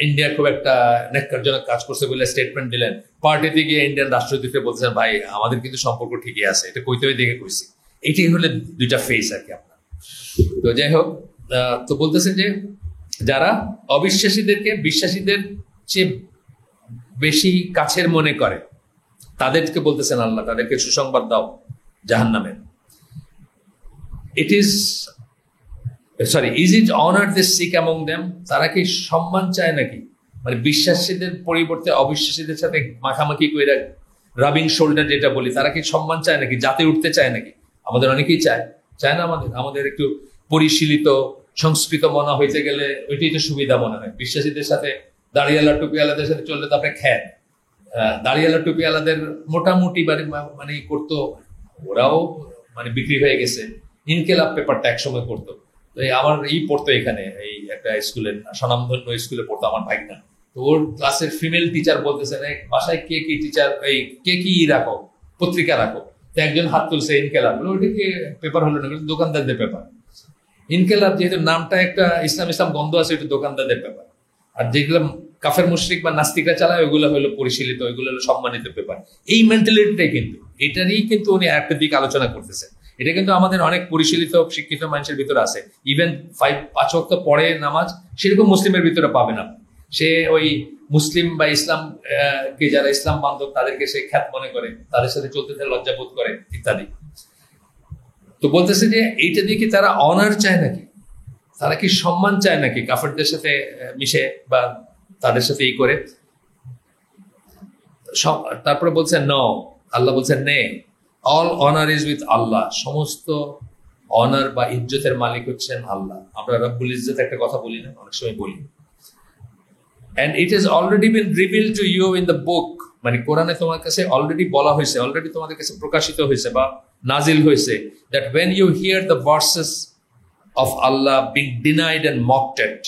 ইন্ডিয়া খুব একটা ন্যাক্কারজনক কাজ করছে বলে স্টেটমেন্ট দিলেন, পার্টিতে গিয়ে ইন্ডিয়ান রাষ্ট্রদূতকে বলছেন ভাই আমাদের কিন্তু সম্পর্ক ঠিকই আছে, এটা কইতে হয় দেখে কইছি। এটাই হলে দুইটা ফেস আর কি আপনার। তো যাই হোক, তো বলতেছেন যে যারা অবিশ্বাসীদেরকে বিশ্বাসীদের চেয়ে বেশি কাছের মনে করে, তাদেরকে বলতেছেন আল্লাহ, তাদেরকে সুসংবাদ দাও জাহান্নামের। Is it honour they seek among them, তারা কি সম্মান চায় নাকি? মানে বিশ্বাসীদের পরিবর্তে অবিশ্বাসীদের সাথে মাখামাখি করে রাবিং শোল্ডার যেটা বলি, তারা কি সম্মান চায় নাকি? জাতে উঠতে চায় নাকি? আমাদের অনেকেই চায় না। আমাদের একটু পরিশীলিত সংস্কৃত মনা হইতে গেলে ওইটাই তো সুবিধা মনে হয়। বিশ্বাসীদের সাথে দাড়িয়ালা টুপিওয়ালাদের সাথে চললে তো আপনি খ্যাত, দাড়িয়ালা টুপিওয়ালাদের মোটামুটি মানে করতো, ওরাও মানে বিক্রি হয়ে গেছে। ইনকেলাব পেপারটা একসময় করতো, তো আমার পড়তো এখানে, এই একটা স্কুলের স্বনামধন্য স্কুলে পড়তো আমার ভাইনা। তো ওর ক্লাসের ফিমেল টিচার বলতেছেন বাসায় কে কি টিচার, কে কি রাখো, পত্রিকা রাখো। তো একজন হাত তুলছে ইনকেলাব, ওইটা কি পেপার হলো না, দোকানদারদের পেপার। ইনকেলাব যেহেতু নামটা একটা ইসলাম গন্ধ আছে, এটা দোকানদারদের পেপার। আর যেগুলো কাফের মুশরিক বা নাস্তিকরা চালায় ওইগুলো হলো পরিশীলিত, ওইগুলো হলো সম্মানিত পেপার। এই মেন্টালিটিটাই কিন্তু, এটারই কিন্তু উনি একটা দিক আলোচনা করতেছেন। এটা কিন্তু আমাদের অনেক পরিশীলিত শিক্ষিত মানুষের ভিতরে আছে। ইভেন 5 ওয়াক্ত পড়ে নামাজ, সেরকম মুসলিমের ভিতরে পাবেন আপনি। সে ওই মুসলিম বা ইসলাম কে যারা ইসলাম বান্ধব তাদেরকে সে খ্যাত মনে করে, তাদের সাথে চলতে লজ্জাবোধ করে ইত্যাদি। তো বলতেছে যে এইটা দিয়ে কি তারা অনার চায় নাকি, তারা কি সম্মান চায় নাকি কাফেরদের সাথে মিশে বা তাদের সাথে করে? তারপরে বলছেন ন, আল্লাহ বলছেন নে, অল অনার ইজ উইথ আল্লাহ, সমস্ত অনার বা ইজ্জতের মালিক হচ্ছেন আল্লাহ। আমরা রব্বুল ইজ্জত একটা কথা বলি না, অনেক সময় বলি। And it has already been revealed to you in the book, মানে কোরআনে তোমার কাছে অলরেডি বলা হয়েছে, অলরেডি তোমাদের কাছে প্রকাশিত হয়েছে বা নাজিল হয়েছে, that when you hear the verses of Allah being denied and mocked at,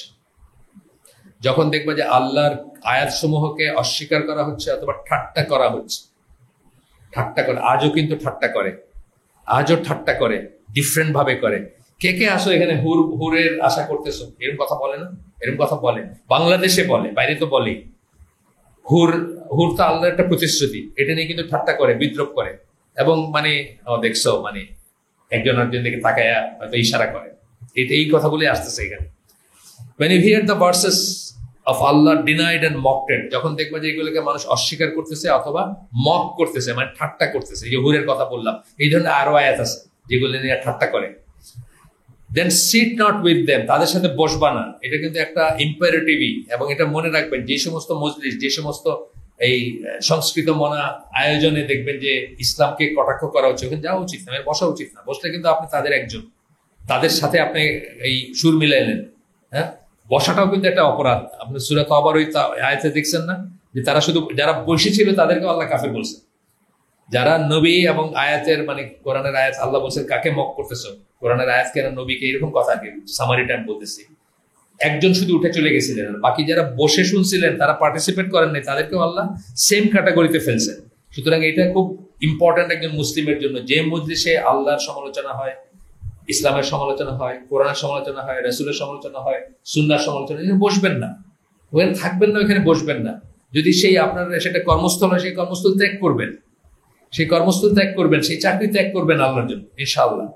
যখন দেখবা যে আল্লাহর আয়াত সমূহকে অস্বীকার করা হচ্ছে অথবা ঠাট্টা করা হচ্ছে, ঠাট্টা করে, আজও কিন্তু ঠাট্টা করে, আজও ঠাট্টা করে, ডিফারেন্ট ভাবে করে। কে কে আসো এখানে হুরের আশা করতেছো, এরকম কথা বলে না? এরকম কথা বলে, বাংলাদেশে বলে, বাইরে তো বলে। হুর তো আল্লাহর একটা প্রতিশ্রুতি, এটা নিয়ে কিন্তু ঠাট্টা করে, বিদ্রোহ করে, এবং মানে দেখছো মানে একজন আরেকজন দিকে তাকায়া হয়তো ইশারা করে। এই কথাগুলি আসতেছে এখানে। When you hear the verses of Allah denied and mocked at, যখন দেখবা যে এগুলোকে মানুষ অস্বীকার করতেছে অথবা মক করতেছে, মানে ঠাট্টা করতেছে, যে হুরের কথা বললাম, এই ধরনের আরো আয়াত আছে যেগুলো নিয়ে ঠাট্টা করে। Then sit not with them, তাদের সাথে বসবা না। এটা কিন্তু একটা ইম্পারেটিভই, এবং এটা মনে রাখবেন যে সমস্ত মজলিস, যে সমস্ত এই সংস্কৃত মনা আয়োজনে দেখবেন যে ইসলামকে কটাক্ষ করা হচ্ছে, ওখানে যাওয়া উচিত না, বসা উচিত না। বসলে কিন্তু আপনি তাদের একজন, তাদের সাথে আপনি এই সুর মিলাইলেন। হ্যাঁ, বসাটাও কিন্তু একটা অপরাধ। আপনি সূরা তওবার ওই আয়াতে দেখছেন না, যে তারা শুধু যারা বসেছিল তাদেরকে আল্লাহ কাফের বলছে। যারা নবী এবং আয়াতের মানে কোরআনের আয়াত, আল্লাহ বলছেন কাকে মক করতেছো, কোরআনের আয়াত কেন নবীকে, এরকম কথা কি সামারি টাইম বলতেছি। একজন শুধু উঠে চলে গেছিলেন, বাকি যারা বসে শুনছিলেন তারা পার্টিসিপেট করেন নাই, তাদেরকেও আল্লাহ সেম ক্যাটাগরিতে ফেলছেন। সুতরাং এটা খুব ইম্পর্টেন্ট একজন মুসলিমের জন্য, যে মজলিসে আল্লাহর সমালোচনা হয়, ইসলামের সমালোচনা হয়, কোরআনের সমালোচনা হয়, রাসূলের সমালোচনা হয়, সুন্নাহর সমালোচনা, এখানে বসবেন না, ওখানে থাকবেন না, ওখানে বসবেন না। যদি সেই আপনার সেটা কর্মস্থল হয়, সেই কর্মস্থল ত্যাগ করবেন, সেই কর্মস্থল ত্যাগ করবেন, সেই চাকরি ত্যাগ করবেন আল্লাহর জন্য, ইনশাআল্লাহ।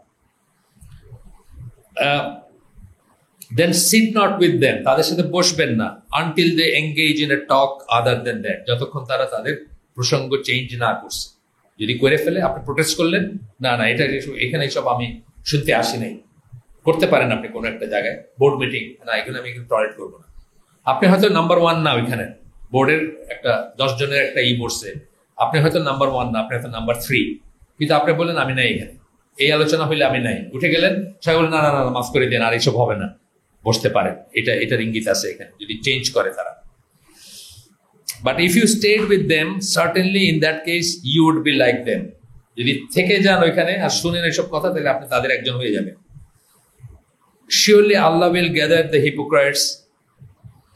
Then sit not with them, তাদের সাথে বসবেন না, until they engage in a talk other than that, যতক্ষণ তারা তাদের প্রসঙ্গ চেঞ্জ না করছে। যদি করে ফেলে, আপনি প্রোটেস্ট করলেন, না এটা এখানে এইসব আমি শুনতে আসি নাই, করতে পারেন আপনি কোনো একটা জায়গায়, বোর্ড মিটিং, না এখানে আমি টয়লেট করবো না। আপনি হয়তো নাম্বার 1 না, ওইখানে বোর্ডের একটা 10 জনের একটা বসছে, আপনি হয়তো নাম্বার 1 না, আপনি হয়তো নাম্বার 3, কিন্তু আপনি বললেন আমি নাই এখানে, এই আলোচনা হইলে আমি নাই, উঠে গেলেন, সবাই বললেন না না না মাফ করে দেন, আর এইসব হবে না, বসতে পারেন। এটার ইঙ্গিত আছে এখানে, যদি চেঞ্জ করে তারা। But if you stayed with them, certainly in that case you would be like them, যদি থেকে যান ওইখানে আর শুনেন এইসব কথা, তাহলে আপনি তাদের একজন হয়ে যাবেন। Surely Allah will gather the hypocrites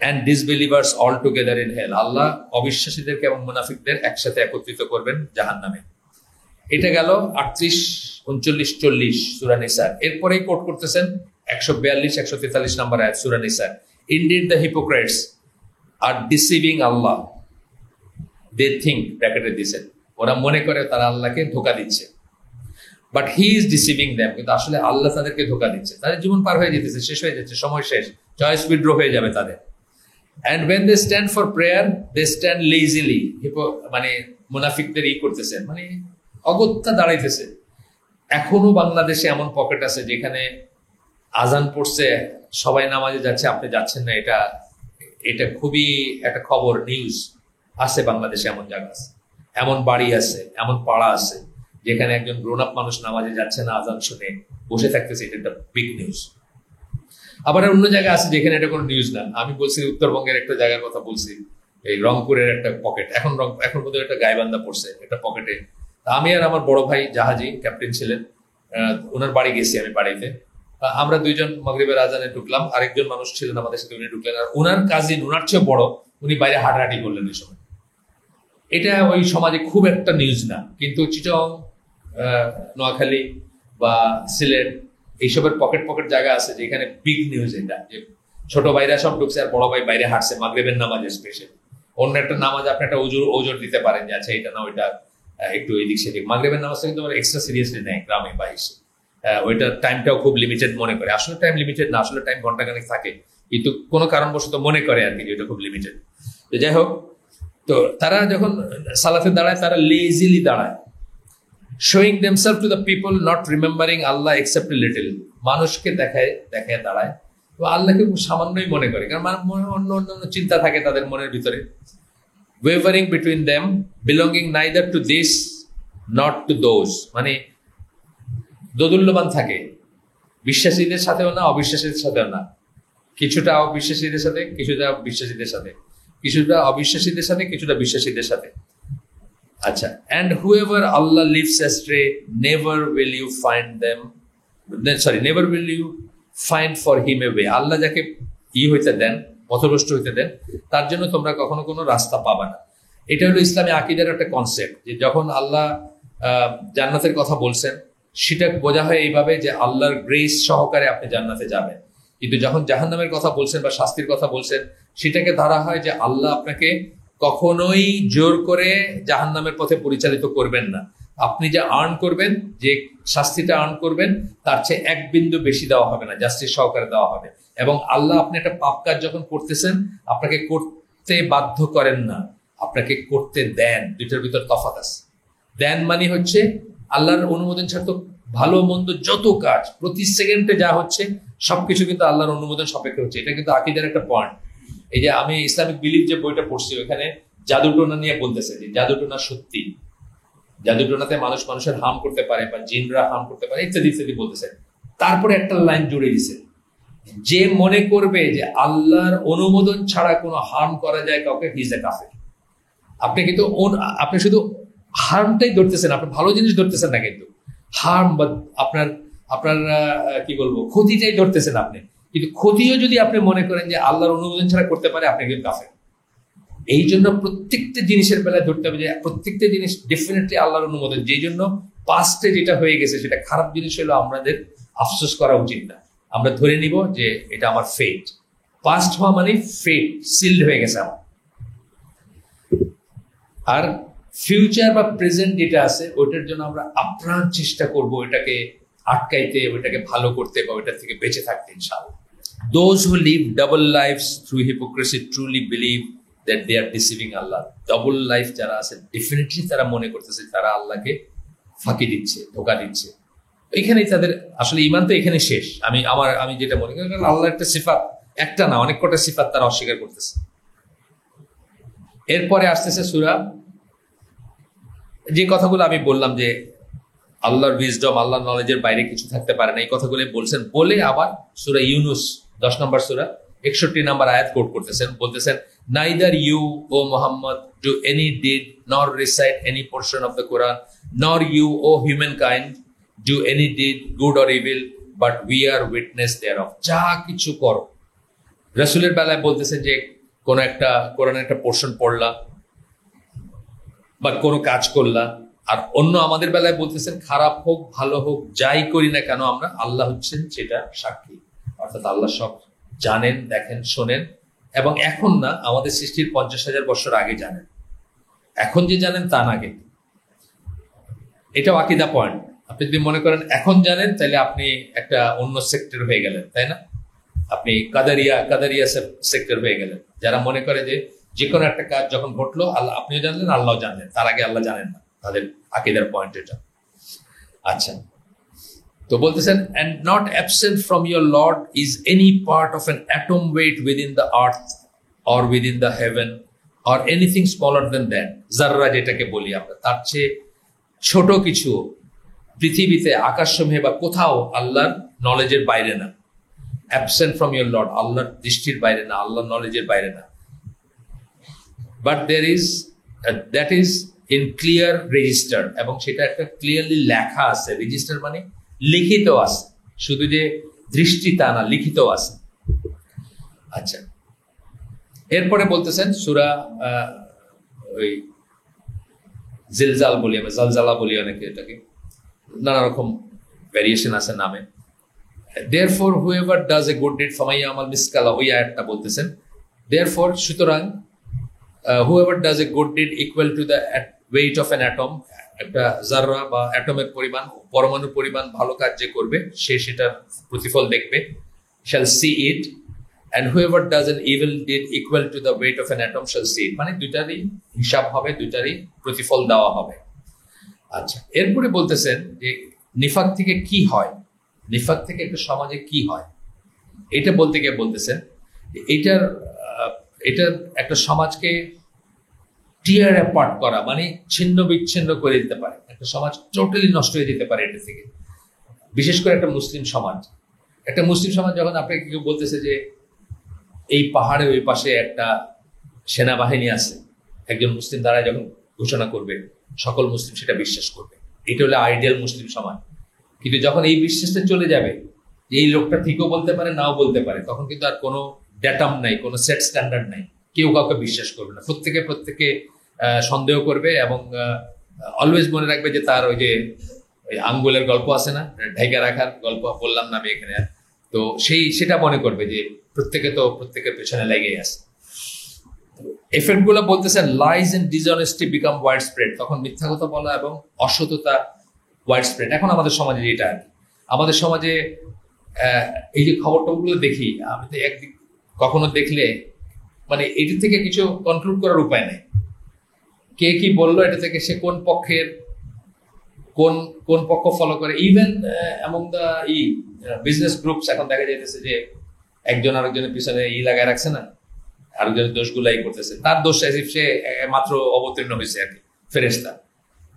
and disbelievers all together in hell, আল্লাহ অবিশ্বাসীদেরকে এবং মুনাফিকদের একসাথে একত্রিত করবেন জাহান্নামে। এটা গেল 38, 39, 40 সূরা নিসা। এরপরেই কোট করতেছেন 142, 143 নম্বর আয়াত সূরা নিসা। Indeed the hypocrites are deceiving Allah, they think, ব্র্যাকেটে দিয়েছেন, ওরা মনে করে তারা আল্লাহকে ধোঁকা দিচ্ছে, but he is deceiving them, কিন্তু আসলে আল্লাহ তাদেরকে ধোঁকা দিচ্ছে। তাদের জীবন পার হয়ে যেতেছে, শেষ হয়ে যাচ্ছে, সময় শেষ, চয়েস উইথড্র হয়ে যাবে তাদের। And when they stand for prayer, they stand lazily. মানে মুনাফিকদের করতেছে, মানে অগত্যা দাঁড়াইতেছে। এখনো বাংলাদেশে এমন পকেট আছে যেখানে আজান পড়ছে, সবাই নামাজে যাচ্ছে, আপনি যাচ্ছেন না। এটা খুবই একটা খবর, নিউজ আছে বাংলাদেশে। এমন জায়গা আছে, এমন বাড়ি আছে, এমন পাড়া আছে যেখানে একজন গ্রোন আপ মানুষ নামাজে যাচ্ছে না, আজান শুনে বসে থাকতেছে। এটা একটা বিগ নিউজ। আবার অন্য জায়গা আছে যেখানে এটা কোনো নিউজ না। আমি বলছি উত্তরবঙ্গের একটা জায়গার কথা বলছি, এই রংপুরের একটা পকেট। এখন বোধহয় একটা গাইবান্ধা পড়ছে একটা পকেটে। আমি আর আমার বড় ভাই জাহাজি ক্যাপ্টেন ছিলেন, ওনার বাড়ি গেছি আমি বাড়িতে। আমরা দুইজন মাগরিবের আজানে ঢুকলাম, আরেকজন মানুষ ছিলেন আমাদের সাথে, উনি ঢুকলেন। আর ওনার কাজিন, ওনার চেয়ে বড়, উনি বাইরে হাঁটাহাঁটি করলেন এই সময়। এটা ওই সমাজে খুব একটা নিউজ না, কিন্তু চিটং, নোয়াখালী বা সিলেট এইসবের পকেট পকেট জায়গা আছে যেখানে বিগ নিউজ। এটা যে ছোট ভাইরা সব ঢুকছে আর বড় ভাই বাইরে হাঁটছে মাগরিবের নামাজে স্পেশাল। অন্য একটা নামাজ আপনি একটা ওজোর দিতে পারেন যে আচ্ছা এটা না ওইটা একটু এদিক সেদিক। মাগরিবের নামাজটা কিন্তু এক্সট্রা সিরিয়াসলি নেয় গ্রামে বা এসে। ওইটার টাইমটাও খুব লিমিটেড মনে করে। আসলে টাইম লিমিটেড না, আসলে টাইম ঘন্টাখানেক থাকে, কিন্তু কোনো কারণবশত মনে করে আর কি যে এটা খুব লিমিটেড। তো যাই হোক, তো তারা যখন সালাতে দাঁড়ায় তারা লেজিলি দাঁড়ায়, showing themselves to the people, not remembering Allah except a little. মানুষকে দেখায় দাঁড়ায়, তো আল্লাহকে খুব সামান্যই মনে করে, কারণ অন্য অন্য চিন্তা থাকে তাদের মনের ভিতরে। wavering between them, belonging neither to this not to those, মানে দোদুল্যমান থাকে, বিশ্বাসীদের সাথেও না অবিশ্বাসীদের সাথেও না, কিছুটা অবিশ্বাসীদের সাথে কিছুটা বিশ্বাসীদের সাথে, কিছুটা অবিশ্বাসীদের সাথে কিছুটা বিশ্বাসীদের সাথে। আচ্ছা, and whoever Allah leaves astray, never will you find for him a way. আল্লাহ যাকে হইতে দেন, পথভ্রষ্ট হইতে দেন, তার জন্য তোমরা কখনো কোনো রাস্তা পাবা না। এটা হলো ইসলামী আকীদার একটা কনসেপ্ট, যে যখন আল্লাহ জান্নাতের কথা বলছেন সেটা বোঝা হয় এইভাবে যে আল্লাহর গ্রেস সহকারে আপনি জান্নাতে যাবেন। কিন্তু যখন জাহান্নামের কথা বলছেন বা শাস্তির কথা বলছেন, সেটাকে ধরা হয় যে আল্লাহ আপনাকে কখনোই জোর করে জাহান্নামের পথে পরিচালিত করবেন না। আপনি যা আর্ন করবেন, যে শাস্তিটা আর্ন করবেন, তার চেয়ে এক বিন্দু বেশি দেওয়া হবে না, জাস্টিস সহকারে দেওয়া হবে। এবং আল্লাহ আপনি একটা পাপ কাজ যখন করতেছেন, আপনাকে করতে বাধ্য করেন না, আপনাকে করতে দেন। দুইটার ভিতর তফাৎ আছে। দেন মানে হচ্ছে আল্লাহর অনুমোদন ছাড়া তো ভালো মন্দ যত কাজ প্রতি সেকেন্ডে যা হচ্ছে সবকিছু কিন্তু আল্লাহর অনুমোদন সাপেক্ষে হচ্ছে। এটা কিন্তু আকীদার একটা পয়েন্ট। এই যে আমি ইসলামিক বিলিফ যে বইটা পড়ছি, ওখানে জাদুটোনা নিয়ে বলতেছে যে জাদুটোনা সত্যি, জাদুটোনাতে মানুষের হার্ম করতে পারে বা জিনরা হার্ম করতে পারে, ইত্যাদি ইত্যাদি বলতেছে। তারপরে একটা লাইন জুড়ে দিছে, যে মনে করবে যে আল্লাহর অনুমোদন ছাড়া কোনো হার্ম করা যায় কাউকে, হি ইজ এ কাফের। আপনি শুধু হার্মটাই ধরতেছেন, আপনি ভালো জিনিস ধরতেছেন না, কিন্তু হার্ম বা আপনার কি বলবো ক্ষতিটাই ধরতেছেন আপনি। কিন্তু ক্ষতিও যদি আপনি মনে করেন যে আল্লাহর অনুমোদন ছাড়া করতে পারে, আপনি কিন্তু কাফের। এই জন্য প্রত্যেকটা জিনিসের বেলায় ধরতে হবে যে প্রত্যেকটা জিনিস ডেফিনেটলি আল্লাহর অনুমোদন। যেই জন্য পাস্টে যেটা হয়ে গেছে সেটা খারাপ জিনিস হলো, আমাদের আফসোস করা উচিত না। আমরা ধরে নিব যে এটা আমার ফেট। পাস্ট হওয়া মানে ফেট, সিল্ড হয়ে গেছে আমার। আর ফিউচার বা প্রেজেন্ট যেটা আছে, ওইটার জন্য আমরা আপ্রাণ চেষ্টা করব ওইটাকে আটকাইতে, ওইটাকে ভালো করতে বা ওইটার থেকে বেঁচে থাকতে ইনশাআল্লাহ। Those who live double lives through hypocrisy truly believe that they are deceiving Allah. Double life যারা আছে ডেফিনেটলি তারা মনে করতেছে তারা আল্লাহকে ফাঁকি দিচ্ছে, ধোঁকা দিচ্ছে। এখানেই তাদের আসলে ঈমান তো এখানে শেষ। আমি যেটা মনে করি, আল্লাহর একটা সিফাত, একটা না অনেক কটা সিফাত তারা অস্বীকার করতেছে। এরপরে আসতেছে সূরা, যে কথাগুলো আমি বললাম যে আল্লাহর উইজডম, আল্লাহর নলেজের বাইরে কিছু থাকতে পারে না, এই কথাগুলো বলছেন। বলে আবার সূরা ইউনুস 10 নম্বর সূরা 61 নম্বর আয়াত কোট করতেছেন, বলতেছেন, neither you o Muhammad do any deed nor recite any portion of the Quran, nor you o humankind do any deed good or evil, but we are witness thereof. যা কিছু করো, রাসূলের বেলায় বলতেছেন যে কোন একটা কোরআনের একটা পোরশন পড়লা বা কোনো কাজ করলা, আর অন্য আমাদের বেলায় বলতেছেন খারাপ হোক ভালো হোক যাই করি না কেন আমরা, আল্লাহ হচ্ছেন সেটা সাক্ষী। অর্থাৎ আল্লাহ সব জানেন, দেখেন, শোনেন। এবং এখন না, আমাদের সৃষ্টির 50,000 বছর আগে জানেন। এখন যে জানেন তা না, কিন্তু এটাও আকীদা পয়েন্ট। আপনি যদি মনে করেন এখন জানেন, তাহলে আপনি একটা অন্য সেক্টর হয়ে গেলেন, তাই না? আপনি কাদারিয়া সেক্টর হয়ে গেলেন, যারা মনে করে যে কোনো একটা কাজ যখন ঘটলো আল্লাহ আপনিও জানলেন আল্লাহ জানলেন, তার আগে আল্লাহ জানেন না, তাদের আকীদার পয়েন্ট এটা। আচ্ছা, তো বলতেছেন and not absent from your Lord is any part of an atom weight within the earth or within the heaven or anything smaller than that, জাররা যেটাকে বলি আমরা, তার চেয়ে ছোট কিছু পৃথিবীতে আকাশসমূহে বা কোথাও আল্লাহর নলেজের বাইরে না। অ্যাবসেন্ট ফ্রম ইয়োর লর্ড, আল্লাহর দৃষ্টির বাইরে না, আল্লাহর নলেজের বাইরে না। But that is in clear register, এবং সেটা একটা ক্লিয়ারলি লেখা আছে। রেজিস্টার মানে লিখিত আছে, শুধু যে দৃষ্টি তা না, লিখিত আছে। আচ্ছা, এরপরে বলতেছেন সূরা ওই জিলজাল বলি আমরা, জালজালা বলি অনেকে, এটাকে নানা রকম ভ্যারিয়েশন আছে নামে। Therefore whoever does a good deed famayyamal miskala, ওই আয়াতটা বলতেছেন। Therefore সুতরাং whoever does a good deed equal to the weight of an atom, একটা জাররা বা অ্যাটমের পরিমাণ, পরমাণুর পরিমাণ ভালো কাজ যে করবে সে সেটার প্রতিফল দেখবে, shall see it, and whoever does an evil deed equal to the weight of an atom shall see it, মানে দুইটারই হিসাব হবে, দুইটারই প্রতিফল দেওয়া হবে। আচ্ছা, এরপরে বলতেছেন যে নিফাক থেকে কি হয়, নিফাক থেকে একটা সমাজে কি হয়, এটা বলতে গিয়ে বলতেছেন এটার একটা সমাজকে টিয়ার অ্যাপার্ট করা, মানে ছিন্ন বিচ্ছিন্ন করে দিতে পারে, একটা সমাজ টোটালি নষ্ট হয়ে যেতে পারে এটা থেকে। বিশেষ করে একটা মুসলিম সমাজ যখন আপনাকে কেউ বলতেছে যে এই পাহাড়ে ওই পাশে একটা সেনাবাহিনী আছে, একজন মুসলিম দ্বারা যখন ঘোষণা করবে সকল মুসলিম সেটা বিশ্বাস করবে, এটা হলো আইডিয়াল মুসলিম সমাজ। কিন্তু যখন এই বিশ্বাসটা চলে যাবে যে এই লোকটা ঠিকও বলতে পারে নাও বলতে পারে, তখন কিন্তু আর কোনো ডেটাম নাই, কোনো সেট স্ট্যান্ডার্ড নাই, কেউ কাউকে বিশ্বাস করবে না, প্রত্যেকে সন্দেহ করবে, এবং অলওয়েজ মনে রাখবে যে তার ওই যে আঙ্গুলের গল্প আছে না, ঢাইকা রাখার গল্প বললাম না আমি এখানে, তো সেটা মনে করবে যে প্রত্যেকের পেছনে লেগেই আছে। এফেক্ট গুলো বলতেছেন lies and dishonesty become wide spread, তখন মিথ্যা কথা বলা এবং অসততা ওয়াইড স্প্রেড। এখন আমাদের সমাজে যেটা আর কি, আমাদের সমাজে এই যে খবরগুলো দেখি আমি, তো একদিক কখনো দেখলে মানে এটি থেকে কিছু কনক্লুড করার উপায় নেই, কে কি বললো এটা থেকে, সে কোন পক্ষ ফলো করে। ইভেন এমং দা বিজনেস গ্রুপস এখন দেখা যাইতেছে যে একজন আরেকজনের পিছনে লাগায় রাখছে না, আরেকজনের দোষগুলাই করতেছে, তার দোষ সে মাত্র অবতীর্ণ হয়েছে আর কি, ফেরেশতা,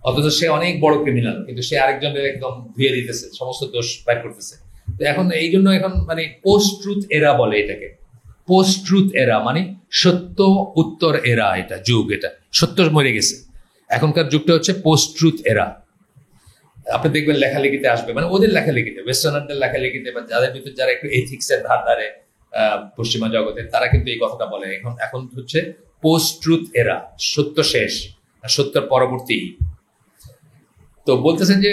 অথচ সে অনেক বড় ক্রিমিনাল, কিন্তু সে আরেকজনের একদম ধুয়ে দিতেছে, সমস্ত দোষ বাইর করতেছে। তো এখন এই জন্য এখন মানে পোস্ট ট্রুথ এরা বলে এটাকে, পোস্ট ট্রুথ এরা মানে সত্য উত্তর এরা, এটা যুগ, এটা সত্য মরে গেছে, এখনকার যুগটা হচ্ছে পোস্ট ট্রুথ এরা। আপনি দেখবেন লেখালেখিতে আসবে, মানে ওদের লেখালেখিতে, ওয়েস্টার্নারদের লেখালেখিতে, বা যাদের ভিতরে যারা একটু এথিক্সের ধারে পশ্চিমা জগতের, তারা কিন্তু এই কথাটা বলে। এখন হচ্ছে পোস্ট ট্রুথ এরা, সত্য শেষ, সত্যের পরবর্তী। তো বলতেছেন যে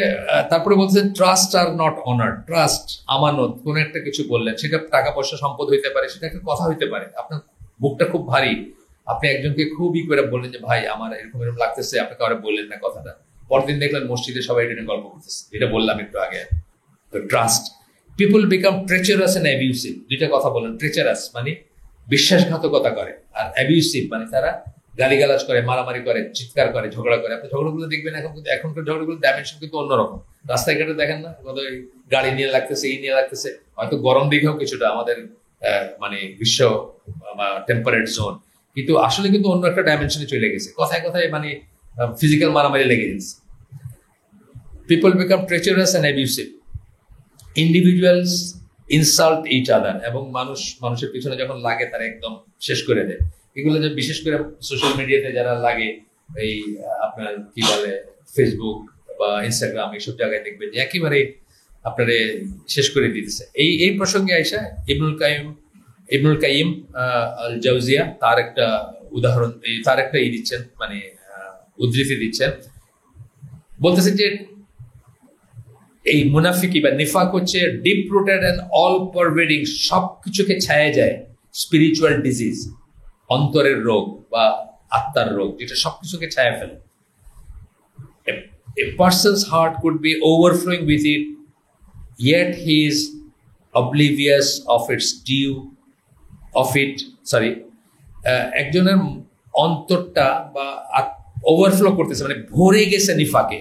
তারপরে বলতেছেন trust are not honour, trust আমানত, কোন একটা কিছু বললেন, সেটা টাকা পয়সা সম্পদ হইতে পারে, সেটা একটা কথা হইতে পারে, আপনার বুকটা খুব ভারী, আপনি একজনকে খুবই করে বললেন যে ভাই আমার এরকম লাগতেছে, আপনি কাউকে বললেন না কথাটা, পরদিন দেখলেন মসজিদে সবাই এটা নিয়ে গল্প করতেছে, যেটা বললাম একটু আগে। তো trust, people become treacherous and abusive, দুইটা কথা বলেন, ট্রেচারাস মানে বিশ্বাসঘাতকতা করে, আর অ্যাবিউসিভ মানে তারা গালিগালাজ করে, মারামারি করে, চিৎকার করে, ঝগড়া করে। আপনি ঝগড়াগুলো দেখবেন এখনকার ঝগড়াগুলো ডাইমেনশন কিন্তু অন্যরকম, রাস্তায় ঘাটে দেখেন না, গাড়ি নিয়ে লাগতেছে, এই নিয়ে লাগতেছে, হয়তো গরম দিকেও কিছুটা আমাদের মানে বিশ্ব টেম্পারেট জোন, কিন্তু আসলে কিন্তু অন্য একটা ডাইমেনশনে চলে গেছে, কথায় কথায় মানে ফিজিক্যাল মারামারি লেগে গেছে। People become treacherous and abusive, individuals insult each other, এবং মানুষের পিছনে যখন লাগে তারা একদম শেষ করে দেয়। এগুলো যে বিশেষ করে সোশ্যাল মিডিয়াতে যারা লাগে, এই আপনার কি বলে ফেসবুক বা ইনস্টাগ্রাম, এইসব জায়গায় দেখবেন যে একেবারে আপনারে শেষ করে দিতেছে। এই প্রসঙ্গে আইসা ইবনুল কাইয়িম আল জাওজিয়া তার একটা উদাহরণ, তার একটা দিচ্ছেন, মানে উদ্ধৃতি দিচ্ছেন, বলতেছেন যে এই মুনাফিকি বা নিফাক হচ্ছে ডিপ রুটেড এন্ড অল পারভেডিং, সবকিছুকে ছায়া যায়, স্পিরিচুয়াল ডিজিজ, অন্তরের রোগ বা আত্মার রোগ, যেটা সবকিছুকে ছায়া ফেলে। A person's heart could be overflowing with it, yet he is oblivious of its due of it, sorry, একজনের অন্তরটা বা ওভারফ্লো করতেছে, মানে ভরে গেছে নিফাকে,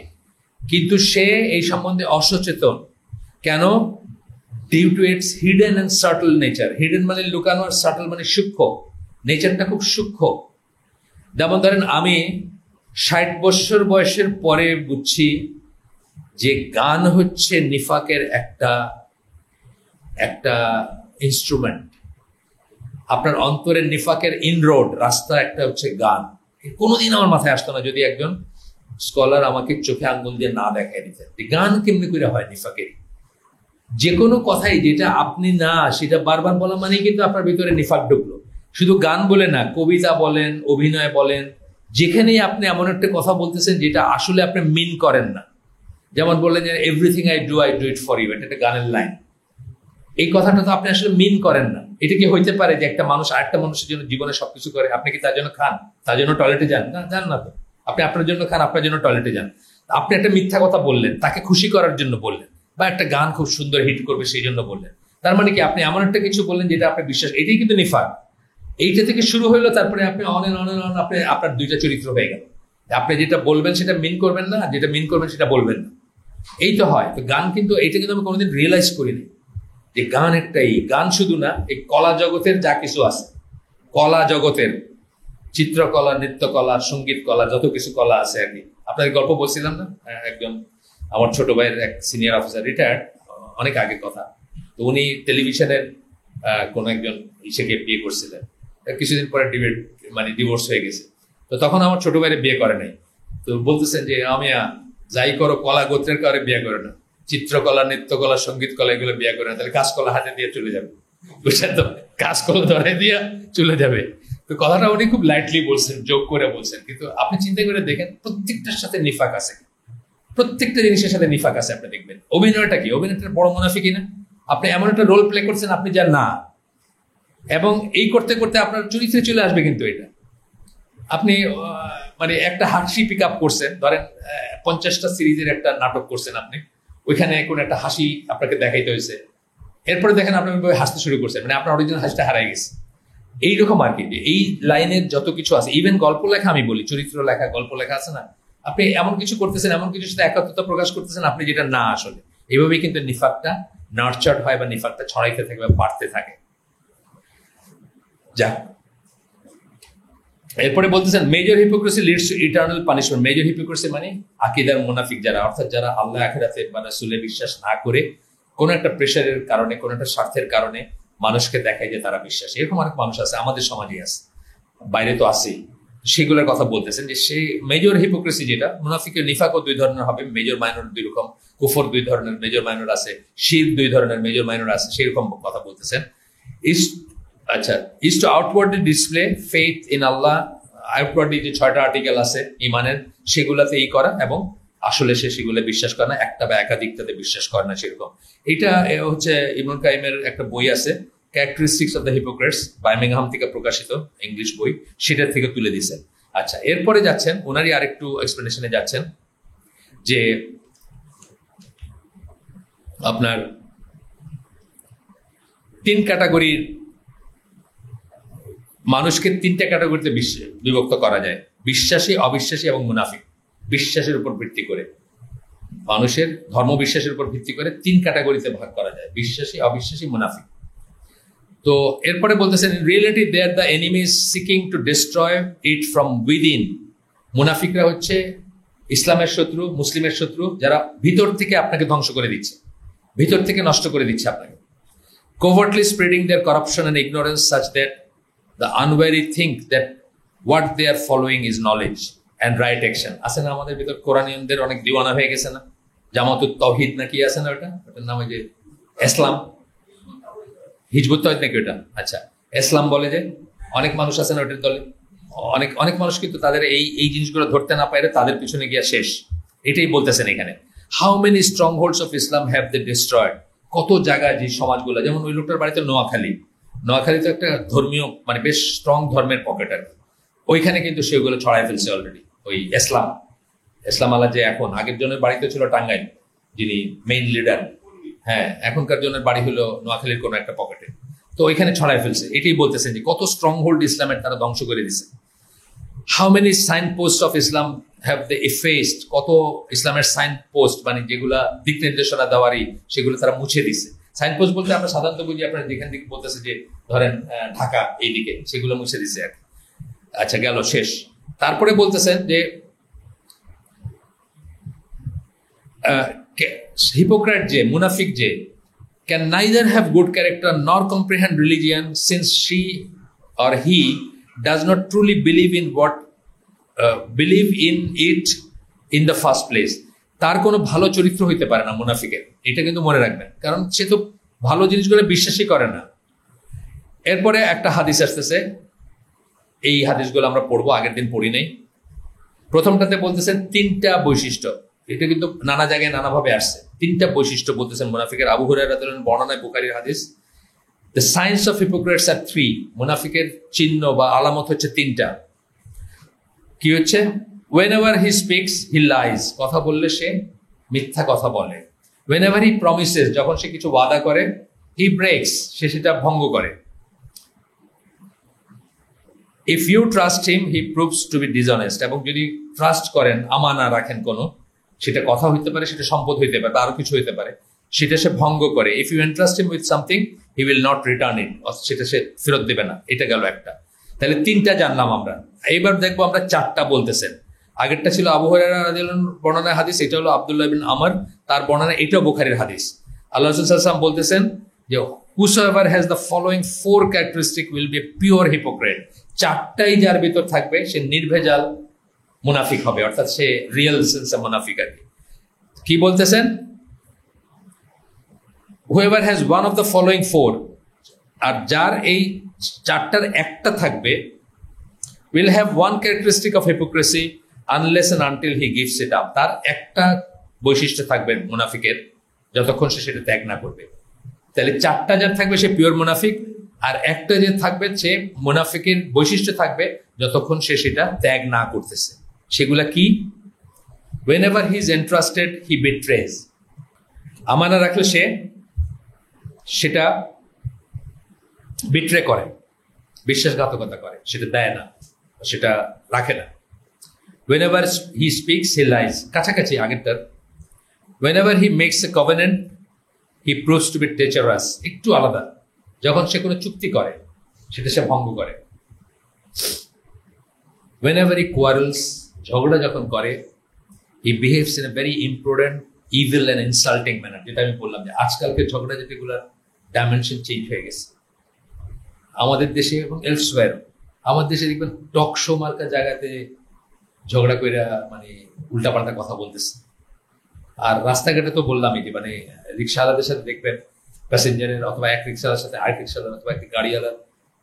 কিন্তু সে এই সম্বন্ধে অসচেতন। কেন? Due to its hidden and subtle nature. Hidden মানে লুকানো, আর সাটল মানে সূক্ষ্ম। নেচারটা খুব সূক্ষ্ম। যেমন ধরেন, আমি 60 বছর বয়সের পরে বুঝছি যে গান হচ্ছে নিফাকের একটা ইনস্ট্রুমেন্ট। আপনার অন্তরের নিফাকের ইনরোড রাস্তা একটা হচ্ছে গান। কোনোদিন আমার মাথায় আসতো না যদি একজন স্কলার আমাকে চোখে আঙ্গুল দিয়ে না দেখাই দিতেন গান কেমনি করে হয় নিফাকের। যে কোনো কথাই যেটা আপনি না, সেটা বারবার বলা মানেই কিন্তু আপনার ভিতরে নিফাক ঢুকলো। শুধু গান বলে না, কবিতা বলেন, অভিনয় বলেন, যেখানেই আপনি এমন একটা কথা বলতেছেন যেটা আসলে আপনি মিন করেন না। যেমন বললেন যে everything I do it for you, এটা একটা গানের লাইন। এই কথাটা তো আপনি আসলে মিন করেন না। এটা কি হইতে পারে যে একটা মানুষ আরেকটা মানুষের জন্য জীবনে সবকিছু করে? আপনি কি তার জন্য খান, তার জন্য টয়লেটে যান? না, যান না তো। আপনি আপনার জন্য খান, আপনার জন্য টয়লেটে যান। আপনি একটা মিথ্যা কথা বললেন, তাকে খুশি করার জন্য বললেন, বা একটা গান খুব সুন্দর হিট করবে সেই জন্য বললেন। তার মানে কি আপনি এমন একটা কিছু বললেন যেটা আপনি বিশ্বাস, এটাই কিন্তু নিফাক। এইটা থেকে শুরু হইলো, তারপরে আপনি অনেক আপনি আপনার দুইটা চরিত্র হয়ে গেল। আপনি যেটা বলবেন সেটা মিন করবেন না, যেটা মিন করবেন সেটা বলবেন না। এই তো হয়। তো গান কিন্তু এটা কিন্তু আমি কোনোদিন রিয়েলাইজ করিনি যে গান একটাই। গান শুধু না, এই কলা জগতের যা কিছু আছে, কলা জগতের চিত্রকলা, নৃত্যকলা, সঙ্গীত কলা, যত কিছু কলা আছে আর কি। আপনাদের গল্প বলছিলাম না, একজন আমার ছোট ভাইয়ের এক সিনিয়র অফিসার, রিটায়ার্ড, অনেক আগের কথা। তো উনি টেলিভিশনের কোন একজন ইসেকে বিয়ে করছিলেন। কিছুদিন পরে ডিভোর্স হয়ে গেছে। তো তখন আমার ছোট ভাইয়ের বিয়ে করে নাই। তো বলতেছেন যে আমি যাই করো, কলা গোত্রের কারে বিয়ে করে না, চিত্রকলা, নৃত্যকলা, সঙ্গীত কলা এগুলো বিয়ে করে না, তাহলে কাঁচকলা হাতে দিয়ে চলে যাবে। বুঝছেন তো? কাঁচকলা ধরাই দিয়ে চলে যাবে। তো কথাটা উনি খুব লাইটলি বলছেন, যোগ করে বলছেন, কিন্তু আপনি চিন্তা করে দেখেন প্রত্যেকটার সাথে নিফাক আছে। প্রত্যেকটা জিনিসের সাথে নিফাক আছে। আপনি দেখবেন অভিনয়টা কি, অভিনয়টা বড় মুনাফিকি না? আপনি এমন একটা রোল প্লে করছেন আপনি যা না, এবং এই করতে করতে আপনার চরিত্রে চলে আসবে। কিন্তু এটা আপনি মানে একটা হাসি পিক আপ করছেন, ধরেন 50টা সিরিজের একটা নাটক করছেন আপনি, ওইখানে কোন একটা হাসি আপনাকে দেখাইতে হয়েছে, এরপরে দেখেন আপনি হাসতে শুরু করছেন, মানে আপনার অরিজিনাল হাসিটা হারাই গেছে। এইরকম আর কি। এই লাইনের যত কিছু আছে, ইভেন গল্প লেখা, আমি বলি চরিত্র লেখা, গল্প লেখা আছে না, আপনি এমন কিছু করতেছেন, এমন কিছুর সাথে একাত্মতা প্রকাশ করতেছেন আপনি যেটা না আসলে। এইভাবেই কিন্তু নিফাকটা নার্চার্ড হয়, বা নিফাকটা ছড়াইতে থাকে বা বাড়তে থাকে। যাক, এরপরে বলতেছেন major hypocrisy leads to eternal punishment. Major hypocrisy মানে আকীদার মুনাফিক যারা, অর্থাৎ যারা আল্লাহ আখিরাতে বা রাসূলে বিশ্বাস না করে কোন একটা প্রেশারের কারণে, কোন একটা স্বার্থের কারণে মানুষকে দেখায় যে তারা বিশ্বাসী। এরকম অনেক মানুষ আছে, আমাদের সমাজে আছে, বাইরে তো আছেই। সেগুলোর কথা বলতেছেন যে সেই মেজর হিপোক্রেসি যেটা, মুনাফিকের নিফাকও দুই ধরনের হবে, মেজর মাইনর দুই রকম, কুফর দুই ধরনের মেজর মাইনর আছে, শিরক দুই ধরনের মেজর মাইনর আছে, সেরকম কথা বলতেছেন। Is to outwardly display faith in Allah. Outwardly যে 6টা আর্টিকেল আছে ইমানের, সেগুলাতে করা, এবং আসলে সে সেগুলো বিশ্বাস করে না, একটা বা একাধিকটাতে বিশ্বাস করে না সেরকম। এটা হচ্ছে ইবনুল কাইমের একটা বই আছে, characteristics of the hypocrites, Birmingham থেকে প্রকাশিত ইংলিশ বই, সেটা থেকে তুলে দিয়েছেন। আচ্ছা, এরপরে যাচ্ছেন ওনারই আরেকটু এক্সপ্লেনেশনে যাচ্ছেন যে আপনার 3 ক্যাটাগরির মানুষকে 3টা ক্যাটাগরিতে বিভক্ত করা যায়: বিশ্বাসী, অবিশ্বাসী এবং মুনাফিক। বিশ্বাসের উপর ভিত্তি করে, মানুষের ধর্ম বিশ্বাসের উপর ভিত্তি করে 3 ক্যাটাগরিতে ভাগ করা যায়: বিশ্বাসী, অবিশ্বাসী, মুনাফিক। তো এরপরে বলতেছেন reality they are the enemies seeking to destroy it from within. মুনাফিকরা হচ্ছে ইসলামের শত্রু, মুসলিমের শত্রু, যারা ভিতর থেকে আপনাকে ধ্বংস করে দিচ্ছে, ভিতর থেকে নষ্ট করে দিচ্ছে আপনাকে। covertly spreading their corruption and ignorance such that the unwary think that what they are following is knowledge and right action. আছে না আমাদের ভিতর কোরআনিয়ানদের অনেক দিওয়ানা হয়ে গেছে না, জামাতুত তাওহীদ নাকি আছে না, ওটার নাম যে ইসলাম, হিজবুত তাওহীদ নাকি ওটা, আচ্ছা ইসলাম বলে যে অনেক মানুষ আছে না ওটার দলে। অনেক মানুষ কিন্তু তাদের এই জিনিসগুলো ধরতে না পারে, তাদের পিছনে গিয়া শেষ। এটাই বলতেছেন এখানে। How many strongholds of Islam have they destroyed. কত জায়গায় যে সমাজগুলো, যেমন ওই লোকটার বাড়িতে নোয়াখালী তো একটা ধর্মীয় মানে বেশ স্ট্রং ধর্মের পকেট আর কি, ওইখানে কিন্তু সেগুলো ছড়াই ফেলছে অলরেডি। ওই ইসলাম আলা যে এখন আগের জনের বাড়িতে ছিল টাঙ্গাইল, যিনি মেইন লিডার, হ্যাঁ, এখনকার জনের বাড়ি হলো নোয়াখালীর কোনো একটা পকেটে, তো ওইখানে ছড়ায় ফেলছে। এটাই বলতেছেন যে কত স্ট্রং হোল্ড ইসলামের তারা ধ্বংস করে দিছে। How many sign post of Islam have they effaced, কত ইসলামের সাইন পোস্ট মানে যেগুলা দিক নির্দেশনা দেওয়ারই সেগুলো তারা মুছে দিছে। সাইন পোস্ট বলতে আমরা সাধারণত বুঝি আপনার যেখান থেকে বলতেছে যে ধরেন ঢাকা এইদিকে, সেগুলো মুছে দিছে আর কি। আচ্ছা, গেল শেষ। তারপরে বলতেছেন যে হিপোক্রেট যে মুনাফিক যে can neither have good character nor comprehend religion, since she or he does not truly believe in it in the first place. তার কোনো ভালো চরিত্র হইতে পারে না মুনাফিকের, এটা কিন্তু মনে রাখবেন, কারণ সে তো ভালো জিনিসগুলো বিশ্বাসই করে না। এরপরে একটা হাদিস আসতেছে, এই হাদিসগুলো আমরা পড়বো, আগের দিন পড়ি নাই। প্রথমটাতে বলতেছেন তিনটা বৈশিষ্ট্য, এটা কিন্তু নানা জায়গায় নানাভাবে আসছে। তিনটা বৈশিষ্ট্য বলতেছেন মুনাফিকের। আবু হুরায়রা রাদিয়াল্লাহু আনহু বর্ণনায়, বুখারীর হাদিস, the signs of hypocrites are three, মুনাফিকের চিহ্ন বা আলামত হচ্ছে তিনটা। কি হচ্ছে? whenever he speaks he lies, কথা বললে সে মিথ্যা কথা বলে। whenever he promises, যখন সে কিছু ওয়াদা করে, he breaks, সে সেটা ভঙ্গ করে। if you trust him he proves to be dishonest, এবং যদি ট্রাস্ট করেন, আমানা রাখেন কোনো, সেটা কথা হইতে পারে, সেটা সম্পদ হইতে পারে, বা আরো কিছু হইতে পারে, সেটা সে ভঙ্গ করে। if you entrust him with something he will not return it, সেটা সে ফেরত দেবে না। এটা গেল একটা। তাহলে তিনটা জানলাম আমরা। এইবার দেখবো আমরা চারটা বলতেছেন। আগেরটা ছিল আবু হুরায়রা রাদিয়াল্লাহু আনহু বর্ণনার হাদিস, এটা হলো আব্দুল্লাহ ইবনে আমর তার বর্ণনা, এটাও বুখারীর হাদিস। আল্লাহ রাসূল সাল্লাল্লাহু আলাইহি ওয়াসাল্লাম বলতেছেন যে whosoever has the following four characteristics will be a pure hypocrite, চারটাই যার ভিতর থাকবে সে নির্ভেজাল মুনাফিক হবে, অর্থাৎ সে রিয়েল সেন্সে মুনাফিক আর কি বলতেছেন? whoever has one of the following four, আর যার এই চারটার একটা থাকবে, will have one characteristic of hypocrisy unless and until he gives it up, তার একটা বৈশিষ্ট্য থাকবে মুনাফিকের, যতক্ষণ সে সেটা ত্যাগ না করবে। তাহলে চারটা যার থাকবে সে পিওর মুনাফিক, আর একটা যে থাকবে সে মুনাফিকের বৈশিষ্ট্য থাকবে যতক্ষণ সে সেটা ত্যাগ না করতেছে। সেগুলা কি? whenever he is entrusted he betrays, আমানা রাখলে সে সেটা বিট্রে করে, বিশ্বাসঘাতকতা করে, সেটা দেয় না, সেটা রাখে না। whenever he speaks he lies, কাছাকাছি আগেরটার। whenever he makes a covenant he proves to be treacherous, একটু আলাদা, যখন সে কোনো চুক্তি করে সেটা সে ভঙ্গ করে। whenever he quarrels, ঝগড়া যখন করে, he behaves in a very imprudent, evil and insulting manner, যেটা আমি বললাম যে আজকালকে ঝগড়া যেগুলোর ডাইমেনশন চেঞ্জ হয়ে গেছে আমাদের দেশে এবং এলসওয়্যার। আমার দেশে দেখবেন টক শো মার্কা জায়গাতে ঝগড়া কইরা মানে উল্টাপাল্টা কথা বলতেছে। আর রাস্তাঘাটে তো বললামই যে মানে রিক্সাওয়ালাদের সাথে দেখবেন প্যাসেঞ্জারের, অথবা এক রিক্সাওয়ালার সাথে আরেক রিক্সাওয়ালার, অথবা একটি গাড়িওয়ালার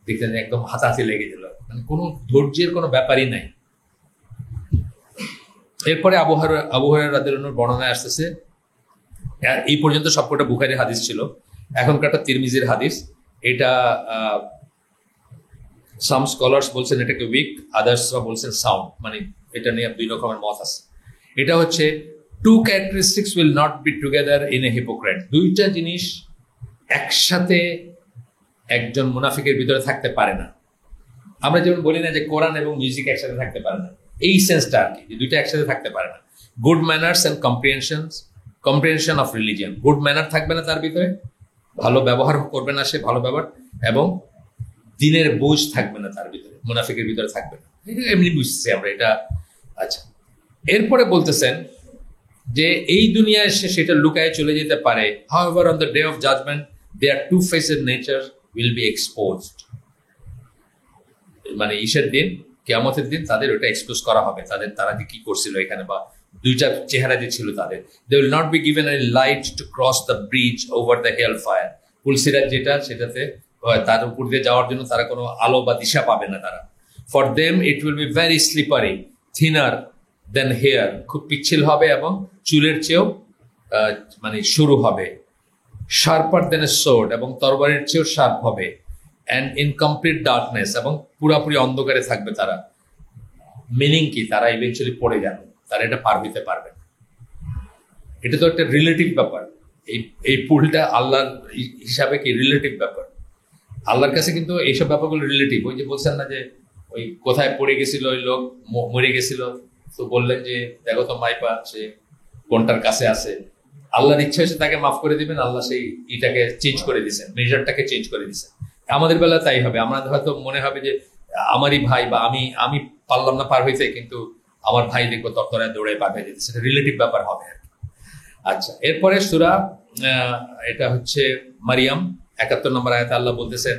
দেখতেন একদম হাতাহাতি লেগে গেল, মানে কোনো ধৈর্যের কোনো ব্যাপারই নাই। এরপরে আবু হুরায়রা রাদিয়াল্লাহু আনহুর বর্ণনায় আসতেছে, এই পর্যন্ত সবকটা বুখারীর হাদিস ছিল, এখনকারটা তিরমিজির হাদিস। এটা সাম স্কলার্স বলছেন এটাকে উইক, আদার্সরা বলছেন সাউন্ড, মানে এটা নিয়ে দুই রকমের মত আছে। এটা হচ্ছে two characteristics will not be together in a hypocrite, দুইটা জিনিস একসাথে একজন মুনাফিকের ভিতরে থাকতে পারে না। আমরা যেমন বলি না যে কোরআন এবং মিউজিক একসাথে থাকতে পারে না, এই সেন্সটা আর কি, যে দুইটা একসাথে থাকতে পারে না। Good manners and comprehension of religion, good manner থাকবে না তার ভিতরে, ভালো ব্যবহার করবে না সে, ভালো ব্যবহার, এবং দিনের বোঝ থাকবে না তার ভিতরে, মুনাফিকের ভিতরে থাকবে না। এটা এমনি বুঝতেছি আমরা এটা। আচ্ছা, এরপরে বলতেছেন যে এই দুনিয়ায় সে সেটা লুকায় চলে যেতে পারে। however on the day of judgment their two-faced nature will be exposed, মানে ঈশের দিন, কিয়ামতের দিন তাদের ওটা এক্সপোজ করা হবে, তারা যে কি করছিল এখানে, বা দুইটা চেহারা যে ছিল তাদের। they will not be given any light to cross the bridge over the hellfire, পুলসিরাত যেটা, সেটাতে তার উপর দিয়ে যাওয়ার জন্য তারা কোনো আলো বা দিশা পাবে না তারা। for them it will be very slippery, thinner than hair, খুব পিচ্ছিল হবে এবং চুলের চেয়েও মানে সরু হবে। sharper than a sword, এবং তরবারির চেয়েও শার্প হবে। and in complete darkness, এবং পুরাপুরি অন্ধকারে থাকবে তারা। মিনিং কি? তারা ইভেন্চুয়ালি পড়ে যাবে, তারা এটা পার হইতে পারবে না। এটা তো একটা রিলেটিভ ব্যাপার, এই এই পুলটা আল্লাহর হিসাবে কি রিলেটিভ ব্যাপার। আল্লাহর কাছে কিন্তু এইসব ব্যাপারগুলো রিলেটিভ। ওই যে বলছেন না যে ওই কোথায় পড়ে গেছিল ওই লোক, মরে গেছিল, তো বললেন যে দেখো তো মাইপা সে কোনটার কাছে আছে, আল্লাহর ইচ্ছা হয়েছে তাকে মাফ করে দিবেন, আল্লাহ সেই ইটাকে চেঞ্জ করে দিচ্ছেন, মেজারটাকে চেঞ্জ করে দিচ্ছেন। আমাদের বেলা তাই হবে, আমরা হয়তো মনে হবে যে আমারই ভাই বা আমি পারলাম না পার হইতে, কিন্তু আমার ভাই দেখবো তরতরায় দৌড়ে পার হয়ে যেতে, সেটা রিলেটিভ ব্যাপার হবে আর কি। আচ্ছা, এরপরে সূরা এটা হচ্ছে মারিয়াম ৭১ নম্বর আয়াতে আল্লাহ বলতেছেন,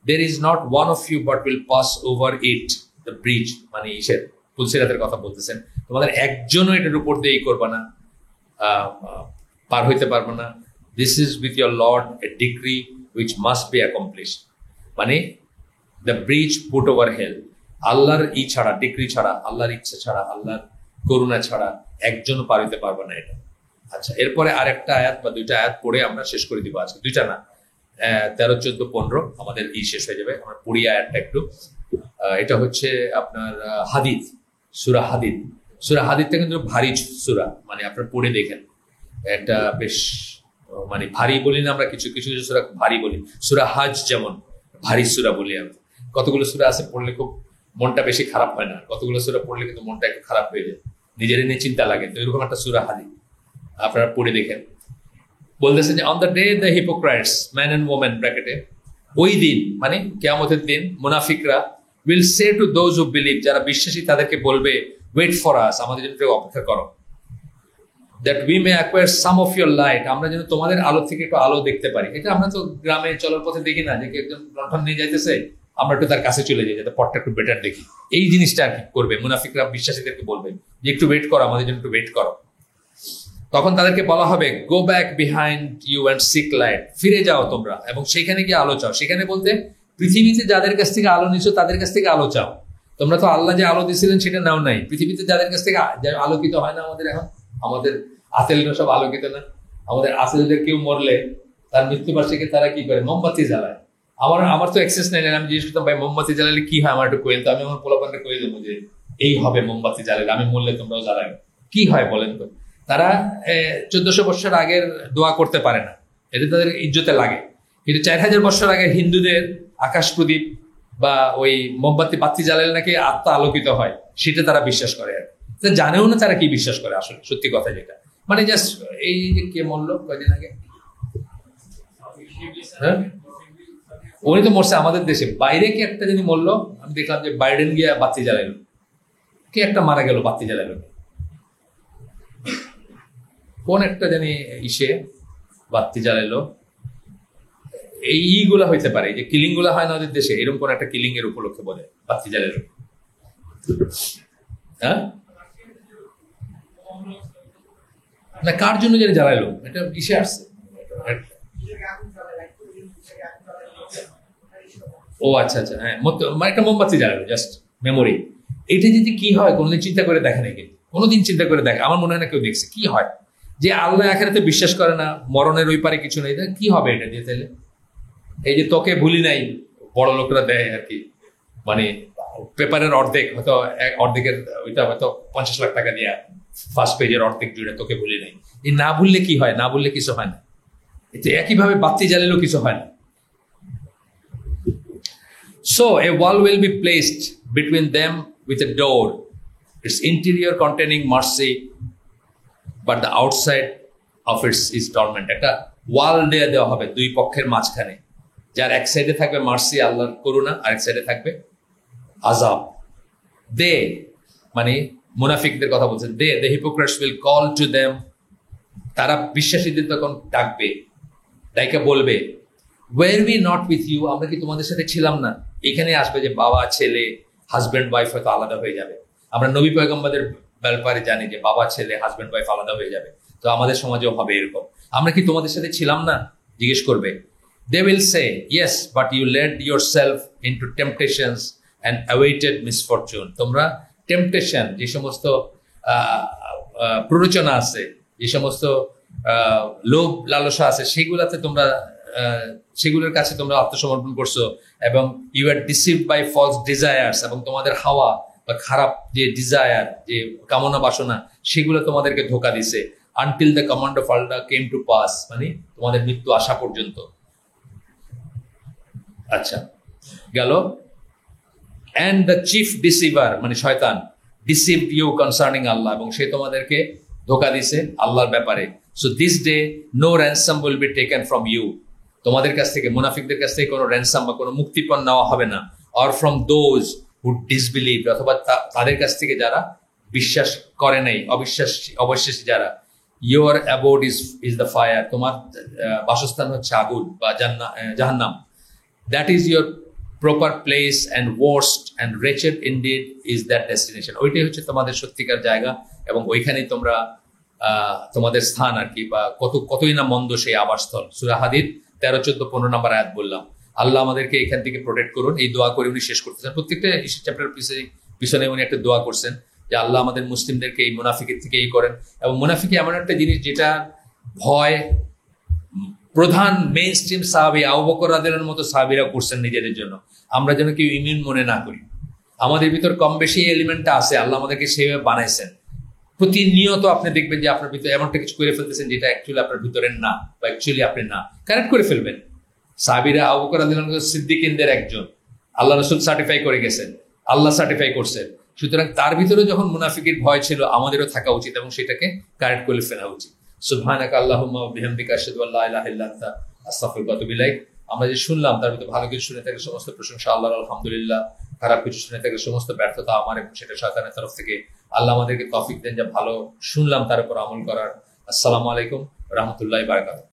there is not one of you but will pass over it, the bridge, মানে ইসের পুলসিরাতের কথা বলতেছেন, তোমাদের একজনও এটার উপর দিয়ে করবা না, পার হইতে পারবো না। This is with your Lord A decree which must be accomplished, মানে দ্য ব্রিজ পুট ওভার হেল, আল্লাহর ছাড়া, ডিক্রি ছাড়া, আল্লাহর ইচ্ছা ছাড়া, আল্লাহর করুণা ছাড়া একজনও পার হইতে পারবো না এটা। আচ্ছা, এরপরে আরেকটা আয়াত বা দুইটা আয়াত পড়ে আমরা শেষ করে দিব আজকে, দুইটা না, 13, 14, 15 আমাদের শেষ হয়ে যাবে। আমরা পড়ি আয়াতটা একটু। এটা হচ্ছে আপনার হাদিদ, সূরা হাদিদ। সূরা হাদিদটা কিন্তু ভারী সূরা, মানে আপনার পড়ে দেখেন, এটা বেশ মানে ভারী বলি না আমরা, কিছু কিছু সূরা ভারী বলি। সূরা হাজ যেমন ভারী সূরা বলি আমরা। কতগুলো সূরা আছে পড়লে খুব মনটা বেশি খারাপ হয় না, কতগুলো সূরা পড়লে কিন্তু মনটা একটু খারাপ হয়ে যায়, নিজেরই নিয়ে চিন্তা লাগে। তো এরকম একটা সূরা হাদিদ আপনারা পড়ে দেখেন। বলতেছে যে on the day the hypocrites, man and women ব্র্যাকেটে, ওই দিন মানে কিয়ামতের দিন, মুনাফিকরা will say to those who believe, যারা বিশ্বাসী তাদেরকে বলবে, ওয়েট ফর আস, আমাদের জন্য অপেক্ষা করো, that we may acquire some of your light, আমরা যেন তোমাদের আলো থেকে একটু আলো দেখতে পারি। এটা আমরা তো গ্রামে চলার পথে দেখি না, যে একজন লণ্ঠন নিয়ে যাইতেছে, আমরা একটু তার কাছে চলে যাই যাতে পথটা একটু বেটার দেখি। এই জিনিসটা আর কি করবে মুনাফিকরা, বিশ্বাসীদেরকে বলবে যে একটু ওয়েট করো, আমাদের জন্য একটু ওয়েট করো। তখন তাদেরকে বলা হবে, go back behind you and seek light, ফিরে যাও তোমরা এবং সেখানে গিয়ে আলো চাও। সেখানে বলতে পৃথিবীতে যাদের কাছ থেকে আলো নিছো তাদের কাছ থেকে আলো চাও। তোমরা তো আল্লাহ যে আলো দিয়েছিলেন সেটা নাও নাই। পৃথিবীতে যাদের কাছ থেকে আলোকিত হয় না আমাদের, এখন আমাদের আতেলরা সব আলোকিত না। আমাদের আতেলদের কেউ মরলে তার মৃত্যুবার্ষিকী তারা কি করে, মোমবাতি জ্বালায়। আমার তো অ্যাক্সেস নেই, আমি জিজ্ঞেস করতাম ভাই মোমবাতি জ্বালালে কি হয়, আমার একটু কোয়েল। তো আমি আমার পোলাপানকে কয়ে দেবো যে এই হবে মোমবাতি জ্বালালে, আমি মরলে তোমরাও জ্বালাবে। কি হয় বলেন তো? তারা 1400 বছর আগের দোয়া করতে পারে না, এটা তাদের ইজ্জতে লাগে। কিন্তু 4000 বছর আগে হিন্দুদের আকাশ প্রদীপ বা ওই মোমবাতি বাতি জ্বালালে নাকি আত্মা আলোকিত হয়, সেটা তারা বিশ্বাস করে। আর জানেও না তারা কি বিশ্বাস করে আসলে, সত্যি কথা যেটা। মানে জাস্ট এই যে কে মরলো কয়দিন আগে, হ্যাঁ উনি তো মরছে আমাদের দেশে, বাইরে কি একটা যিনি মরলো, আমি দেখলাম যে বাইডেন গিয়া বাতি জ্বালাইলো, কে একটা মারা গেল বাতি জ্বালাইলো, কোন একটা জানি ইসে বাতি জ্বালাইলো। এইগুলা হইতে পারে, যে কিলিং গুলা হয় না ওদের দেশে, এরকম কোন একটা কিলিং এর উপলক্ষে বলে বাতি জ্বালাইলো। হ্যাঁ না, কার জন্য জানি জ্বালাইলো, এটা ইসে আসছে। ও আচ্ছা আচ্ছা, হ্যাঁ একটা মোমবাতি জ্বালালো, জাস্ট মেমোরি। এটা যদি কি হয় কোনোদিন চিন্তা করে দেখে নাকি, কোনোদিন চিন্তা করে দেখে? আমার মনে হয় না কেউ দেখছে। কি হয় যে আল্লাহ আখিরাতে বিশ্বাস করে না, মরণের ওই পারে কিছু নেই, কি হবে এটা দিয়ে? তাহলে এই যে তোকে ভুলি নাই বড় লোকরা দেয় আর কি, মানে পেপারের অর্ধেক, হয়তো অর্ধেকের ওইটা হয়তো 50 লাখ টাকা দিয়ে ফার্স্ট পেজের অর্ধেক জুড়ে তোকে ভুলি নাই। এই না ভুললে কি হয়? না ভুললে কিছু হয় না। এতে একইভাবে বাতি জ্বালালেও কিছু হয় না। So a wall will be placed between them with a door, its interior containing mercy, but the outside of it is torment. একটা ওয়াল দেওয়া হবে দুই পক্ষের মাঝখানে, যার এক সাইডে থাকবে মার্সি, আল্লাহর করুণা, আর এক সাইডে থাকবে আযাব। দে মানে মুনাফিকদের কথা বলছেন, the hypocrites will call to them, তারা বিশ্বাসীদের তখন ডাকবে, ডাইকা বলবে, were we not with you, আমরা কি তোমাদের সাথে ছিলাম না? এখানে আসবে যে বাবা ছেলে, হাজব্যান্ড ওয়াইফ হয়তো আলাদা হয়ে যাবে। আমরা নবী পয়গম্বরদের ব্যাপারে জানি যে বাবা ছেলে, হাজব্যান্ড ওয়াইফ আলাদা হয়ে যাবে। তো আমাদের সমাজেও হবে এরকম, আমরা কি তোমাদের সাথে ছিলাম না? জিজ্ঞেস করবে। They will say, yes, but you led yourself into temptations and awaited misfortune. তোমরা টেম্পটেশন, যে সমস্ত প্ররোচনা আছে, যে সমস্ত লোভ লালসা আছে, সেগুলাতে তোমরা সেগুলোর কাছে তোমরা আত্মসমর্পণ করছো, এবং you are deceived by false desires, এবং তোমাদের হাওয়া বা খারাপ যে ডিজায়ার, যে কামনা বাসনা, সেগুলো তোমাদেরকে ধোকা দিছে। Until the command of Allah came to pass, মানে তোমাদের মৃত্যু আসা পর্যন্ত। আচ্ছা গেল। অ্যান্ড দ্য চিফ ডিসিভার মানে শয়তান ডিসিভড ইউ কনসার্নিং আল্লাহ, এবং সে তোমাদেরকে ধোকা দিছে আল্লাহর ব্যাপারে। So this day no ransom will be taken from you, তোমাদের কাছ থেকে মুনাফিকদের কাছ থেকে কোনো র্যানসাম বা কোনো মুক্তিপণ নেওয়া হবে না। Or from those who disbelieve, অথবা তাদের কাছ থেকে যারা বিশ্বাস করে নাই, অবিশ্বাসী যারা। Your aboard is the fire, তোমার বাসস্থান হচ্ছে আগুন বা জাহান্নাম। That is your proper place and worst and wretched indeed is that destination, ওইটাই হচ্ছে তোমাদের সত্যিকার জায়গা, এবং ওইখানেই তোমরা তোমাদের স্থান আর কি, বা কতই না মন্দ সেই আবাসস্থল। সূরা হাদীদ 13, 14, 15 নম্বর আয়াত বললাম। আল্লাহ আমাদেরকে এখান থেকে প্রোটেক্ট করুন, এই দোয়া করে উনি শেষ করতেছেন। প্রত্যেকটা চ্যাপ্টার পিছনে উনি একটা দোয়া করছেন যে আল্লাহ আমাদের মুসলিমদেরকে এই মুনাফিকের থেকে এই করেন। এবং মুনাফিকি এমন একটা জিনিস যেটা ভয় প্রধান মেইন স্ট্রিম সাহাবী আবু বকর রাদিয়াল্লাহু আনহুর মতো সাহাবীরা করছেন নিজেদের জন্য, আমরা যেন কেউ ইমিউন মনে না করি। আমাদের ভিতর কম বেশি এলিমেন্টটা আছে, আল্লাহ আমাদেরকে সেইভাবে বানাইছেন। প্রতিনিয়ত আপনি দেখবেন যে আপনার ভিতরে এমনটা কিছু করে ফেলতেছেন যেটা অ্যাকচুয়ালি আপনার ভিতরে না, বা অ্যাকচুয়ালি আপনি না, কারেক্ট করে ফেলবেন। সাহাবীরা আবু বকর রাদিয়াল্লাহু আনহু সিদ্দিকিনদের একজন, আল্লাহ রাসূল সার্টিফাই করে গেছেন, আল্লাহ সার্টিফাই করছেন। সুতরাং তার ভিতরে যখন মুনাফিকের ভয় ছিল, আমাদেরও থাকা উচিত এবং সেটাকে কারেক্ট করে ফেলা উচিত। সুবহানাকা আল্লাহুম্মা ওয়া বিহামদিকা আশহাদু আল্লা ইলাহা ইল্লা আনতা আস্তাগফিরুকা ওয়া আতুবু ইলাইক। আমরা যে শুনলাম তার ভিতরে ভালো কিছু শুনে থাকলে সমস্ত প্রশংসা আল্লাহর, আলহামদুলিল্লাহ। খারাপ কিছু শুনে থাকলে সমস্ত ব্যর্থতা আমার, এবং সেটা শয়তানের তরফ থেকে। আল্লাহ আমাদেরকে তৌফিক দেন যা ভালো শুনলাম তার উপর আমল করার। আসসালামু আলাইকুম রাহমাতুল্লাহি ওয়া বারাকাতুহু।